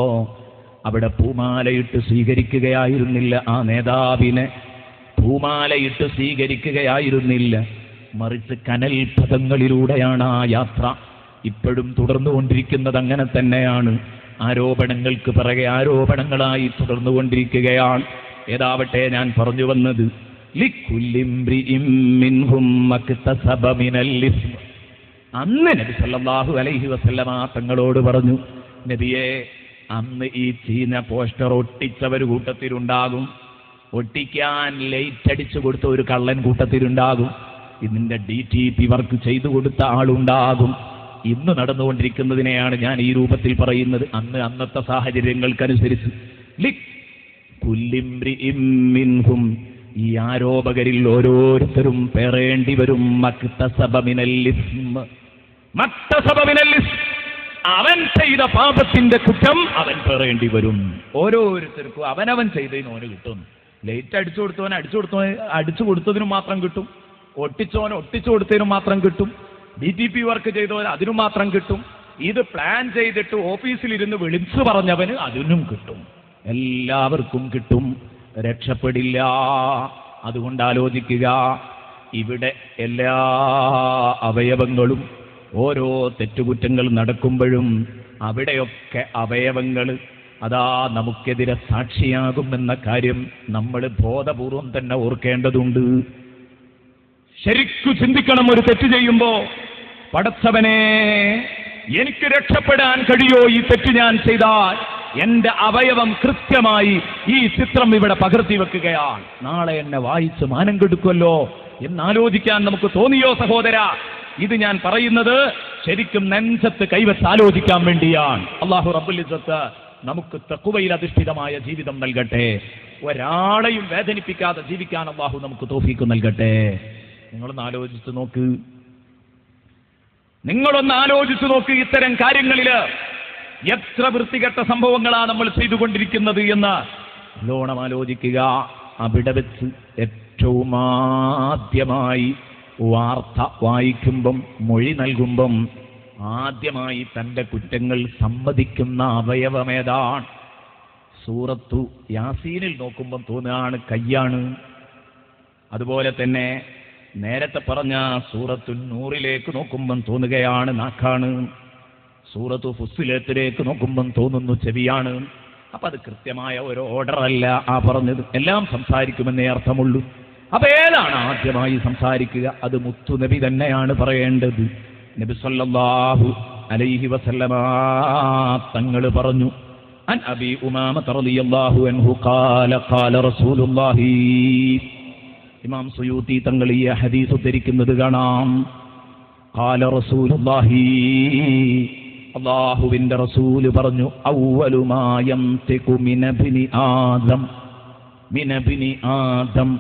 അവിടെ പൂമാലയിട്ട് സ്വീകരിക്കുകയായിരുന്നില്ല ആ നേതാവിനെ, പൂമാലയിട്ട് സ്വീകരിക്കുകയായിരുന്നില്ല. മറിച്ച് കനൽ പദങ്ങളിലൂടെയാണ് ആ യാത്ര. ഇപ്പോഴും തുടർന്നുകൊണ്ടിരിക്കുന്നത് അങ്ങനെ തന്നെയാണ്. ആരോപണങ്ങൾക്ക് പിറകെ ആരോപണങ്ങളായി തുടർന്നുകൊണ്ടിരിക്കുകയാണ്. ഏതാവട്ടെ, ഞാൻ പറഞ്ഞു വന്നത് അന്ന് നബി സല്ലല്ലാഹു അലൈഹി വസല്ലമ തങ്ങളോട് പറഞ്ഞു, നബിയെ, അന്ന് ഈ ചീന പോസ്റ്റർ ഒട്ടിച്ചവർ കൂട്ടത്തിലുണ്ടാകും, ഒട്ടിക്കാൻ ലൈറ്റ് അടിച്ചു കൊടുത്ത ഒരു കള്ളൻ കൂട്ടത്തിലുണ്ടാകും, ഇതിന്റെ DTP വർക്ക് ചെയ്തു കൊടുത്ത ആളുണ്ടാകും. ഇന്ന് നടന്നുകൊണ്ടിരിക്കുന്നതിനെയാണ് ഞാൻ ഈ രൂപത്തിൽ പറയുന്നത്. അന്നത്തെ സാഹചര്യങ്ങൾക്കനുസരിച്ച് ഈ ആരോപകരിൽ ഓരോരുത്തരും പേറേണ്ടി വരും അവൻ ചെയ്ത പാപത്തിന്റെ കുറ്റം അവൻ പേറേണ്ടി വരും. ഓരോരുത്തർക്കും അവനവൻ ചെയ്തതിന് ഓന് കിട്ടും. ലൈറ്റ് അടിച്ചു കൊടുത്തതിനും മാത്രം കിട്ടും, ഒട്ടിച്ചു കൊടുത്തതിനും മാത്രം കിട്ടും, DTP വർക്ക് ചെയ്തവന് അതിനും മാത്രം കിട്ടും, ഇത് പ്ലാൻ ചെയ്തിട്ട് ഓഫീസിലിരുന്ന് വിളിച്ചു പറഞ്ഞവന് അതിനും കിട്ടും. എല്ലാവർക്കും കിട്ടും, രക്ഷപ്പെടില്ല. അതുകൊണ്ട് ആലോചിക്കുക, ഇവിടെ എല്ലാ അവയവങ്ങളും ഓരോ തെറ്റുകുറ്റങ്ങൾ നടക്കുമ്പോഴും അവിടെയൊക്കെ അവയവങ്ങൾ അതാ നമുക്കെതിരെ സാക്ഷിയാകുമെന്ന കാര്യം നമ്മൾ ബോധപൂർവം തന്നെ ഓർക്കേണ്ടതുണ്ട്. ശരിക്കു ചിന്തിക്കണം. ഒരു തെറ്റ് ചെയ്യുമ്പോ, പടച്ചവനെ, എനിക്ക് രക്ഷപ്പെടാൻ കഴിയോ ഈ തെറ്റ് ഞാൻ ചെയ്താൽ? എന്റെ അവയവം കൃത്യമായി ഈ ചിത്രം ഇവിടെ പകർത്തി വെക്കുകയാണ്, നാളെ എന്നെ വായിച്ച് മാനം കെടുക്കുമല്ലോ എന്നാലോചിക്കാൻ നമുക്ക് തോന്നിയോ സഹോദര? ഇത് ഞാൻ പറയുന്നത് ശരിക്കും നെഞ്ചത്ത് കൈവച്ച് ആലോചിക്കാൻ വേണ്ടിയാണ്. അല്ലാഹു റബ്ബുൽ ഇസ്സത്ത് നമുക്ക് തഖ്വയിൽ അധിഷ്ഠിതമായ ജീവിതം നൽകട്ടെ. ഒരാളെയും വേദനിപ്പിക്കാതെ ജീവിക്കാൻ അല്ലാഹു നമുക്ക് തൗഫീഖ് നൽകട്ടെ. നിങ്ങളൊന്ന് ആലോചിച്ച് നോക്ക്, ഇത്തരം കാര്യങ്ങളില് എത്ര വൃത്തികെട്ട സംഭവങ്ങളാണ് നമ്മൾ ചെയ്തുകൊണ്ടിരിക്കുന്നത് എന്ന് നല്ലോണം ആലോചിക്കുക. അവിടെ വെച്ച് ഏറ്റവും ആദ്യമായി വാർത്ത വായിക്കുമ്പം, മൊഴി നൽകുമ്പം ആദ്യമായി തൻ്റെ കുറ്റങ്ങൾ സമ്മതിക്കുന്ന അവയവമേതാണ്? സൂറത്തു യാസീനിൽ നോക്കുമ്പം തോന്നുകയാണ് കയ്യാണ്. അതുപോലെ തന്നെ നേരത്തെ പറഞ്ഞ സൂറത്തു നൂറിലേക്ക് നോക്കുമ്പം തോന്നുകയാണ് നാക്കാണ്. സൂറത്തു ഫുസ്സിലത്തിലേക്ക് നോക്കുമ്പം തോന്നുന്നു ചെവിയാണ്. അപ്പൊ അത് കൃത്യമായ ഒരു ഓർഡർ അല്ല ആ പറഞ്ഞത്. എല്ലാം സംസാരിക്കുമെന്നേ അർത്ഥമുള്ളൂ. അപ്പൊ ഏതാണ് ആദ്യമായി സംസാരിക്കുക? അത് മുത്തു നബി തന്നെയാണ് പറയേണ്ടത്. നബി സല്ലല്ലാഹു അലൈഹി വസല്ലമ തങ്ങൾ പറഞ്ഞു, അൻ അബി ഉമാമ റളിയല്ലാഹു അൻഹു ഖാല ഖാല റസൂലുള്ളാഹി. ഇമാം സുയൂത്തി തങ്ങൾ ഈ ഹദീസ് ഉദ്ധരിക്കുന്നത് കാണാം. ഖാല റസൂലുള്ളാഹി, അല്ലാഹുവിന്റെ റസൂൽ പറഞ്ഞു, അവ്വലു മാ യംതിഖു മിനബ്നി ആദം, മിനബ്നി ആദം,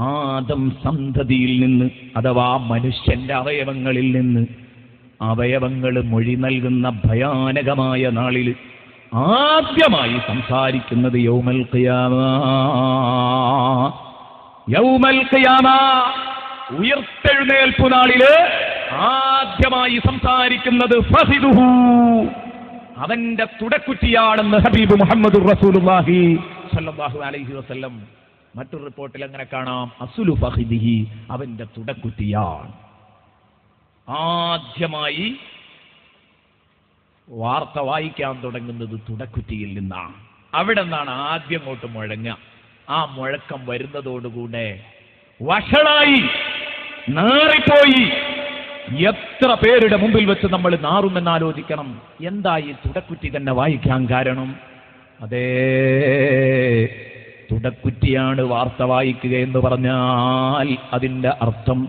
ആദം സന്തതിയിൽ നിന്ന് അഥവാ മനുഷ്യന്റെ അവയവങ്ങളിൽ നിന്ന് അവയവങ്ങൾ മൊഴി നൽകുന്ന ഭയാനകമായ നാളിൽ ആദ്യമായി സംസാരിക്കുന്നത് യൗമൽ ഖിയാമ. യൗമൽ ഖിയാമ, ഉയർത്തെഴുന്നേൽപ്പു നാളില് ആദ്യമായി സംസാരിക്കുന്നത് ഫഖിദുഹു, അവന്റെ തുടക്കുറ്റിയാണെന്ന് ഹബീബ് മുഹമ്മദുർ റസൂലുള്ളാഹി സ്വല്ലല്ലാഹു അലൈഹി വസല്ലം. മറ്റൊരു റിപ്പോർട്ടിൽ അങ്ങനെ കാണാം, അസ്ലു ഫഖിദിഹി, അവന്റെ തുടക്കുറ്റിയാണ്. ആദ്യമായി വാർത്ത വായിക്കാൻ തുടങ്ങുന്നത് തുടക്കുറ്റിയിൽ നിന്നാണ്. അവിടെ നിന്നാണ് ആദ്യം അങ്ങോട്ട് മുഴങ്ങുക. ആ മുഴക്കം വരുന്നതോടുകൂടെ വഷളായി, നാറിപ്പോയി. എത്ര പേരുടെ മുമ്പിൽ വെച്ച് നമ്മൾ നാറുമെന്നാലോചിക്കണം. എന്താ ഈ തുടക്കുറ്റി തന്നെ വായിക്കാൻ കാരണം? അതേ, തുടക്കുറ്റിയാണ് വാർത്ത വായിക്കുക എന്ന് പറഞ്ഞാൽ അതിൻ്റെ അർത്ഥം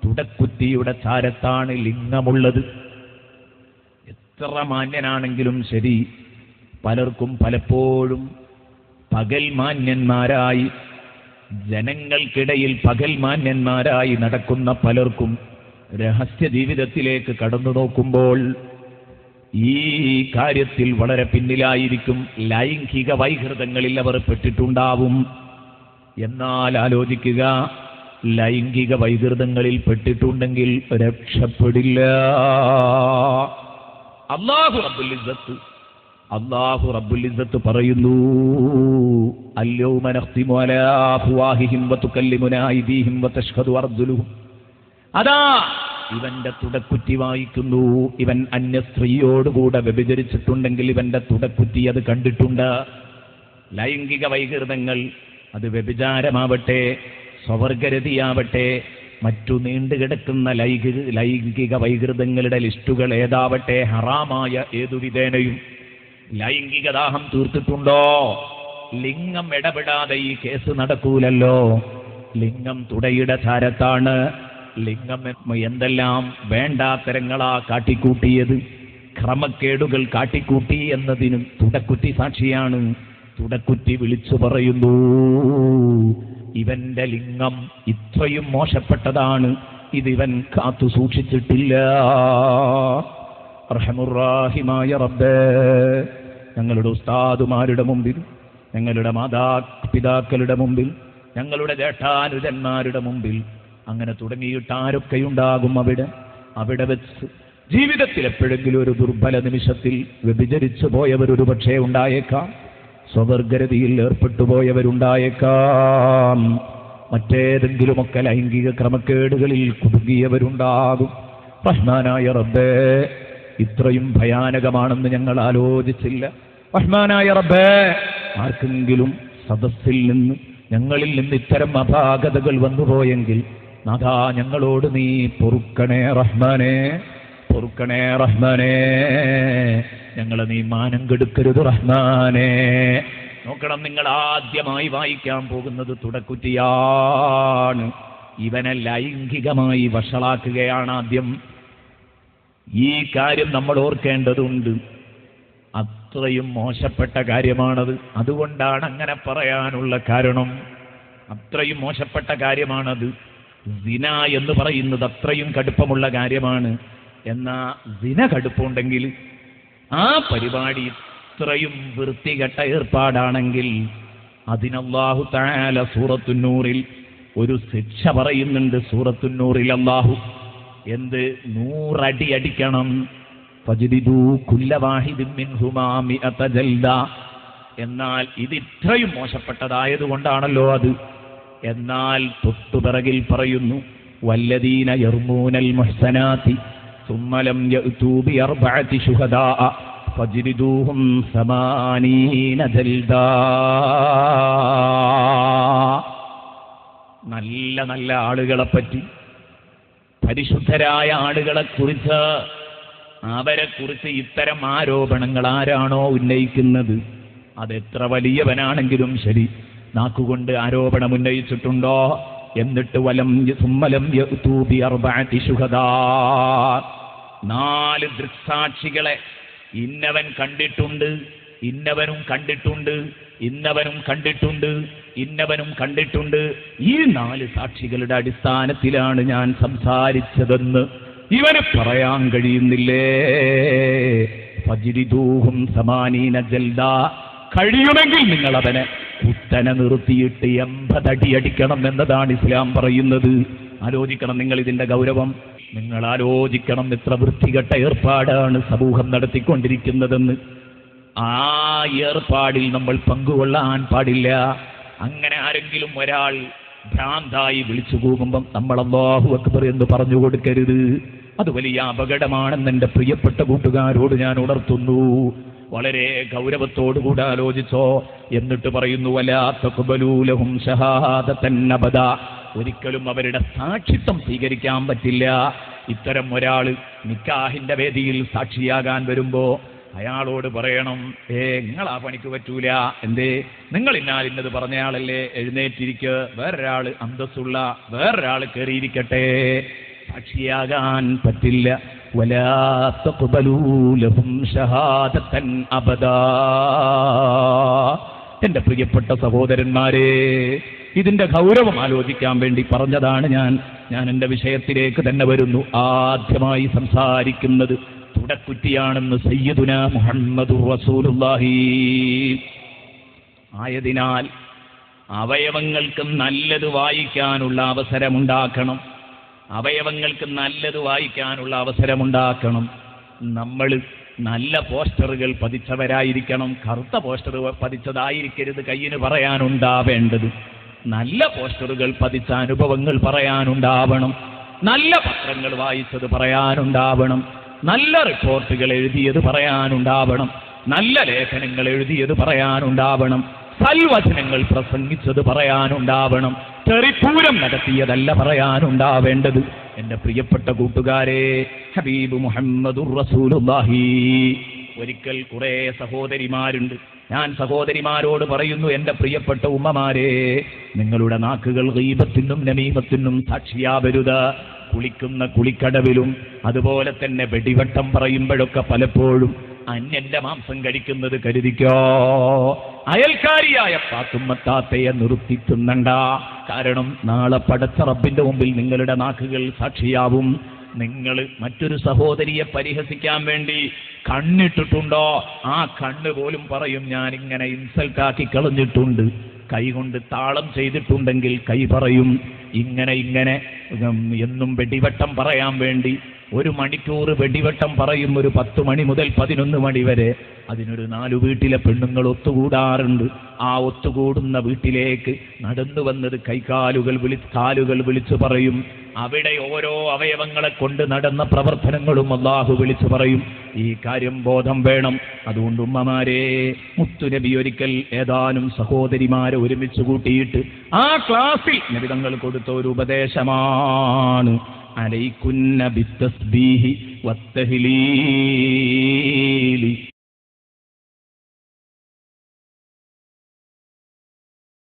തുടക്കുറ്റിയുടെ ചാരത്താണ് ലിംഗമുള്ളത്. എത്ര മാന്യനാണെങ്കിലും ശരി, പലർക്കും പലപ്പോഴും പകൽ മാന്യന്മാരായി, ജനങ്ങൾക്കിടയിൽ പകൽ മാന്യന്മാരായി നടക്കുന്ന പലർക്കും രഹസ്യ ജീവിതത്തിലേക്ക് കടന്നു നോക്കുമ്പോൾ ഈ കാര്യത്തിൽ വളരെ പിന്നിലായിരിക്കും. ലൈംഗിക വൈകൃതങ്ങളിൽ അവർ പെട്ടിട്ടുണ്ടാവും. എന്നാൽ ആലോചിക്കുക, ലൈംഗിക വൈകൃതങ്ങളിൽ പെട്ടിട്ടുണ്ടെങ്കിൽ രക്ഷപ്പെടില്ല. അല്ലാഹു റബ്ബുൽ ഇസ്സത്ത് പറയുന്നു, അൽയൗമ നഖ്തിമു അലാ അഫ്വാഹിഹിം വതുകല്ലിമുനാ അയ്ദീഹിം വതശ്ഹദു അർജുലുഹും. അതാ ഇവന്റെ തുടക്കുറ്റി വായിക്കുന്നു. ഇവൻ അന്യ സ്ത്രീയോടുകൂടെ വ്യഭിചരിച്ചിട്ടുണ്ടെങ്കിൽ ഇവന്റെ തുടക്കുറ്റി അത് കണ്ടിട്ടുണ്ട്. ലൈംഗിക വൈകൃതങ്ങൾ, അത് വ്യഭിചാരമാവട്ടെ, സ്വവർഗരതിയാവട്ടെ, മറ്റു നീണ്ടുകിടക്കുന്ന ലൈംഗിക വൈകൃതങ്ങളുടെ ലിസ്റ്റുകൾ ഏതാവട്ടെ, ഹറാമായ ഏതു വിധേനയും ലൈംഗികദാഹം തീർത്തിട്ടുണ്ടോ? ലിംഗം ഇടപെടാതെ ഈ കേസ് നടക്കൂലല്ലോ. ലിംഗം തുടയുടെ ചാരത്താണ്. ലിംഗം എന്തെല്ലാം വേണ്ടാത്തരങ്ങളാ കാട്ടിക്കൂട്ടിയത്, ക്രമക്കേടുകൾ കാട്ടിക്കൂട്ടി എന്നതിനും തുടക്കുറ്റി സാക്ഷിയാണ്. തുടക്കുറ്റി വിളിച്ചു പറയുന്നു, ഇവന്റെ ലിംഗം ഇത്രയും മോശപ്പെട്ടതാണ്, ഇതിവൻ കാത്തു സൂക്ഷിച്ചിട്ടില്ല. റഹ്മുറാഹിമായ റബ്ബേ, ഞങ്ങളുടെ ഉസ്താദുമാരുടെ മുമ്പിൽ, ഞങ്ങളുടെ മാതാപിതാക്കളുടെ മുമ്പിൽ, ഞങ്ങളുടെ ജേഷ്ഠാനുജന്മാരുടെ മുമ്പിൽ, അങ്ങനെ തുടങ്ങിയിട്ട് ആരൊക്കെയുണ്ടാകും അവിടെ വെച്ച് ജീവിതത്തിൽ എപ്പോഴെങ്കിലും ഒരു ദുർബല നിമിഷത്തിൽ വ്യഭിചരിച്ചു പോയവരൊരു പക്ഷേ ഉണ്ടായേക്കാം, സ്വവർഗരതിയിൽ ഏർപ്പെട്ടുപോയവരുണ്ടായേക്കാം, മറ്റേതെങ്കിലുമൊക്കെ ലൈംഗിക ക്രമക്കേടുകളിൽ കുടുങ്ങിയവരുണ്ടാകും. റഹ്മാനായ റബ്ബേ, ഇത്രയും ഭയാനകമാണെന്ന് ഞങ്ങൾ ആലോചിച്ചില്ല. റഹ്മാനായ റബ്ബേ, ആർക്കെങ്കിലും സദസ്സിൽ നിന്ന്, ഞങ്ങളിൽ നിന്ന് ഇത്തരം അപാകതകൾ വന്നുപോയെങ്കിൽ നാഥാ ഞങ്ങളോട് നീ പൊറുക്കണേ റഹ്മാനേ, പൊറുക്കണേ റഹ്മാനേ, ഞങ്ങളെ നീ മാനം കെടുക്കരുത് റഹ്മാനേ. നോക്കണം, നിങ്ങൾ ആദ്യമായി വായിക്കാൻ പോകുന്നത് തുടക്കുറ്റിയാണ്. ഇവനെ ലൈംഗികമായി വഷളാക്കുകയാണ് ആദ്യം. ഈ കാര്യം നമ്മൾ ഓർക്കേണ്ടതുണ്ട്. അത്രയും മോശപ്പെട്ട കാര്യമാണത്. അതുകൊണ്ടാണ് അങ്ങനെ പറയാനുള്ള കാരണം. അത്രയും മോശപ്പെട്ട കാര്യമാണത്. സിന എന്ന് പറയുന്നത് അത്രയും കടുപ്പമുള്ള കാര്യമാണ്. എന്നാ സിന കടുപ്പമുണ്ടെങ്കിൽ ആ പരിപാടി ഇത്രയും വൃത്തികെട്ട ഏർപ്പാടാണെങ്കിൽ അതിനല്ലാഹു തആല സൂറത്തുന്നൂറിൽ ഒരു ശിക്ഷ പറയുന്നുണ്ട്. സൂറത്തുന്നൂറിൽ അല്ലാഹു എന്ത് 100 അടി അടിക്കണം. ഫജ്ലിദൂ കുല്ല വാഹിദിൻ മിൻഹുമാ മിഅത ജൽദ. എന്നാൽ ഇത് ഇത്രയും മോശപ്പെട്ടതായതുകൊണ്ടാണല്ലോ അത്. എന്നാൽ തൊട്ടുപിറകിൽ പറയുന്നു, വല്ലദീന യർമൂനൽ മുഹ്സനാതി ثم لم يأتوا بأربعة شهداء فاجلدوهم 80 جلدا. നല്ല നല്ല ആളുകളെപ്പറ്റി, പരിശുദ്ധരായ ആളുകളെക്കുറിച്ച്, അവരെക്കുറിച്ച് ഇത്തരം ആരോപണങ്ങൾ ആരാണോ ഉന്നയിക്കുന്നത്, അതെത്ര വലിയവനാണെങ്കിലും ശരി, നാക്കുകൊണ്ട് ആരോപണം ഉന്നയിച്ചിട്ടുണ്ടോ, എന്നിട്ട് സുമ്മലം യഅ്തൂ ബിഅർബഅതി ശുഹദാ, 4 ദൃക്സാക്ഷികളെ, ഇന്നവൻ കണ്ടിട്ടുണ്ട്, ഇന്നവനും കണ്ടിട്ടുണ്ട്, ഇന്നവനും കണ്ടിട്ടുണ്ട്, ഇന്നവനും കണ്ടിട്ടുണ്ട്, ഈ 4 സാക്ഷികളുടെ അടിസ്ഥാനത്തിലാണ് ഞാൻ സംസാരിച്ചതെന്ന് ഇവന് പറയാൻ കഴിയുന്നില്ലേ? ഫജ്ലിദൂഹും 80 ജൽദ. കഴിയുമെങ്കിൽ നിങ്ങൾ അവനെ കുത്തനെ നിർത്തിയിട്ട് 80 അടി അടിക്കണം എന്നതാണ് ഇസ്ലാം പറയുന്നത്. ആലോചിക്കണം നിങ്ങൾ ഇതിന്റെ ഗൗരവം. നിങ്ങൾ ആലോചിക്കണം എത്ര വൃത്തികെട്ട ഏർപ്പാടാണ് സമൂഹം നടത്തിക്കൊണ്ടിരിക്കുന്നതെന്ന്. ആ ഏർപ്പാടിൽ നമ്മൾ പങ്കുകൊള്ളാൻ പാടില്ല. അങ്ങനെ ആരെങ്കിലും ഒരാൾ ഭ്രാന്തായി വിളിച്ചു പോകുമ്പം നമ്മൾ അല്ലാഹു അക്ബർ എന്ന് പറഞ്ഞു കൊടുക്കരുത്. അത് വലിയ അപകടമാണെന്ന് എൻ്റെ പ്രിയപ്പെട്ട കൂട്ടുകാരോട് ഞാൻ ഉണർത്തുന്നു. വളരെ ഗൗരവത്തോടുകൂടെ ആലോചിച്ചോ. എന്നിട്ട് പറയുന്നു, വലാ തഖ്ബലൂ ലഹും ഷഹാദതൻ അബദ. ഒരിക്കലും അവരുടെ സാക്ഷിത്വം സ്വീകരിക്കാൻ പറ്റില്ല. ഇത്തരം ഒരാൾ നിക്കാഹിന്റെ വേദിയിൽ സാക്ഷിയാകാൻ വരുമ്പോ അയാളോട് പറയണം, നിങ്ങൾ ആ പണിക്ക് പറ്റൂല. എന്തേ? നിങ്ങൾ ഇന്നാലിന്നത് പറഞ്ഞയാളല്ലേ, എഴുന്നേറ്റിരിക്ക്. വേറൊരാൾ അന്തസ്സുള്ള വേറൊരാൾ കയറിയിരിക്കട്ടെ. സാക്ഷിയാകാൻ പറ്റില്ല. വലാ തഖ്ബലൂ ലഹും ഷഹാദതൻ അബദാ. എന്റെ പ്രിയപ്പെട്ട സഹോദരന്മാരെ, ഇതിന്റെ ഗൗരവം ആലോചിക്കാൻ വേണ്ടി പറഞ്ഞതാണ് ഞാൻ എന്റെ വിഷയത്തിലേക്ക് തന്നെ വരുന്നു. ആദ്യമായി സംസാരിക്കുന്നത് തുടക്കുറ്റിയാണെന്ന് സയ്യിദുനാ മുഹമ്മദുർ റസൂലുള്ളാഹി. ആയതിനാൽ അവയവങ്ങൾക്ക് നല്ലത് വായിക്കാനുള്ള അവസരമുണ്ടാക്കണം. അവയവങ്ങൾക്ക് നല്ലത് വായിക്കാനുള്ള അവസരമുണ്ടാക്കണം. നമ്മൾ നല്ല പോസ്റ്ററുകൾ പതിച്ചവരായിരിക്കണം. കറുത്ത പോസ്റ്റർ പതിച്ചതായിരിക്കരുത് കയ്യിന് പറയാനുണ്ടാവേണ്ടത്. നല്ല പോസ്റ്ററുകൾ പതിച്ച അനുഭവങ്ങൾ പറയാനുണ്ടാവണം. നല്ല പത്രങ്ങൾ വായിച്ചത് പറയാനുണ്ടാവണം, നല്ല റിപ്പോർട്ടുകൾ എഴുതിയത് പറയാനുണ്ടാവണം, നല്ല ലേഖനങ്ങൾ എഴുതിയത് പറയാനുണ്ടാവണം, സൽവചനങ്ങൾ പ്രസംഗിച്ചത് പറയാനുണ്ടാവണം, തെറിപ്പൂരം നടത്തിയതല്ല പറയാനുണ്ടാവേണ്ടത്. എന്റെ പ്രിയപ്പെട്ട കൂട്ടുകാരെ, ഹബീബ് മുഹമ്മദുർ റസൂലുള്ളാഹി. ഒരിക്കൽ കുറെ സഹോദരിമാരുണ്ട്. ഞാൻ സഹോദരിമാരോട് പറയുന്നു, എന്റെ പ്രിയപ്പെട്ട ഉമ്മമാരെ, നിങ്ങളുടെ നാക്കുകൾ ഗീബത്തിനും നമീമത്തിനും സാക്ഷിയാവരുത്. കുളിക്കുന്ന കുളിക്കടവിലും അതുപോലെ തന്നെ വെടിവട്ടം പറയുമ്പോഴൊക്കെ പലപ്പോഴും അന്യന്റെ മാംസം കഴിക്കുന്നത് കരുതിക്കോ. അയൽക്കാരിയായ പാത്തുമ്മത്താത്തയെ നിർത്തിത്തുന്നണ്ട. കാരണം നാളെ പടച്ച റബ്ബിന്റെ മുമ്പിൽ നിങ്ങളുടെ നാക്കുകൾ സാക്ഷിയാവും. നിങ്ങൾ മറ്റൊരു സഹോദരിയെ പരിഹസിക്കാൻ വേണ്ടി കണ്ണിട്ടിട്ടുണ്ടോ? ആ കണ്ണ് പോലും പറയും, ഞാൻ ഇങ്ങനെ ഇൻസൾട്ടാക്കി കളഞ്ഞിട്ടുണ്ട്. കൈകൊണ്ട് താളം ചെയ്തിട്ടുണ്ടെങ്കിൽ കൈ പറയും, ഇങ്ങനെ എന്നും വെടിവട്ടം പറയാൻ വേണ്ടി 1 മണിക്കൂർ വെടിവട്ടം പറയും. ഒരു 10 മണി മുതൽ 11 മണി വരെ. അതിനൊരു 4 വീട്ടിലെ പെണ്ണുങ്ങൾ ഒത്തുകൂടാറുണ്ട്. ആ ഒത്തുകൂടുന്ന വീട്ടിലേക്ക് നടന്നു വന്നത് കാലുകൾ വിളിച്ചു പറയും. അവിടെ ഓരോ അവയവങ്ങളെ കൊണ്ട് നടന്ന പ്രവർത്തനങ്ങളും അല്ലാഹു വിളിച്ചു പറയും. ഈ കാര്യം ബോധം വേണം. അതുകൊണ്ട് ഉമ്മമാരെ, മുത്തുനബി ഒരിക്കൽ ഏതാനും സഹോദരിമാരെ ഒരുമിച്ച് കൂട്ടിയിട്ട് ആ ക്ലാസ്സിൽ നബി തങ്ങൾ കൊടുത്ത ഒരു ഉപദേശമാണ്, അലൈകുന്ന ബിത്തസ്ബീഹി വത്തഹ്ലീലി.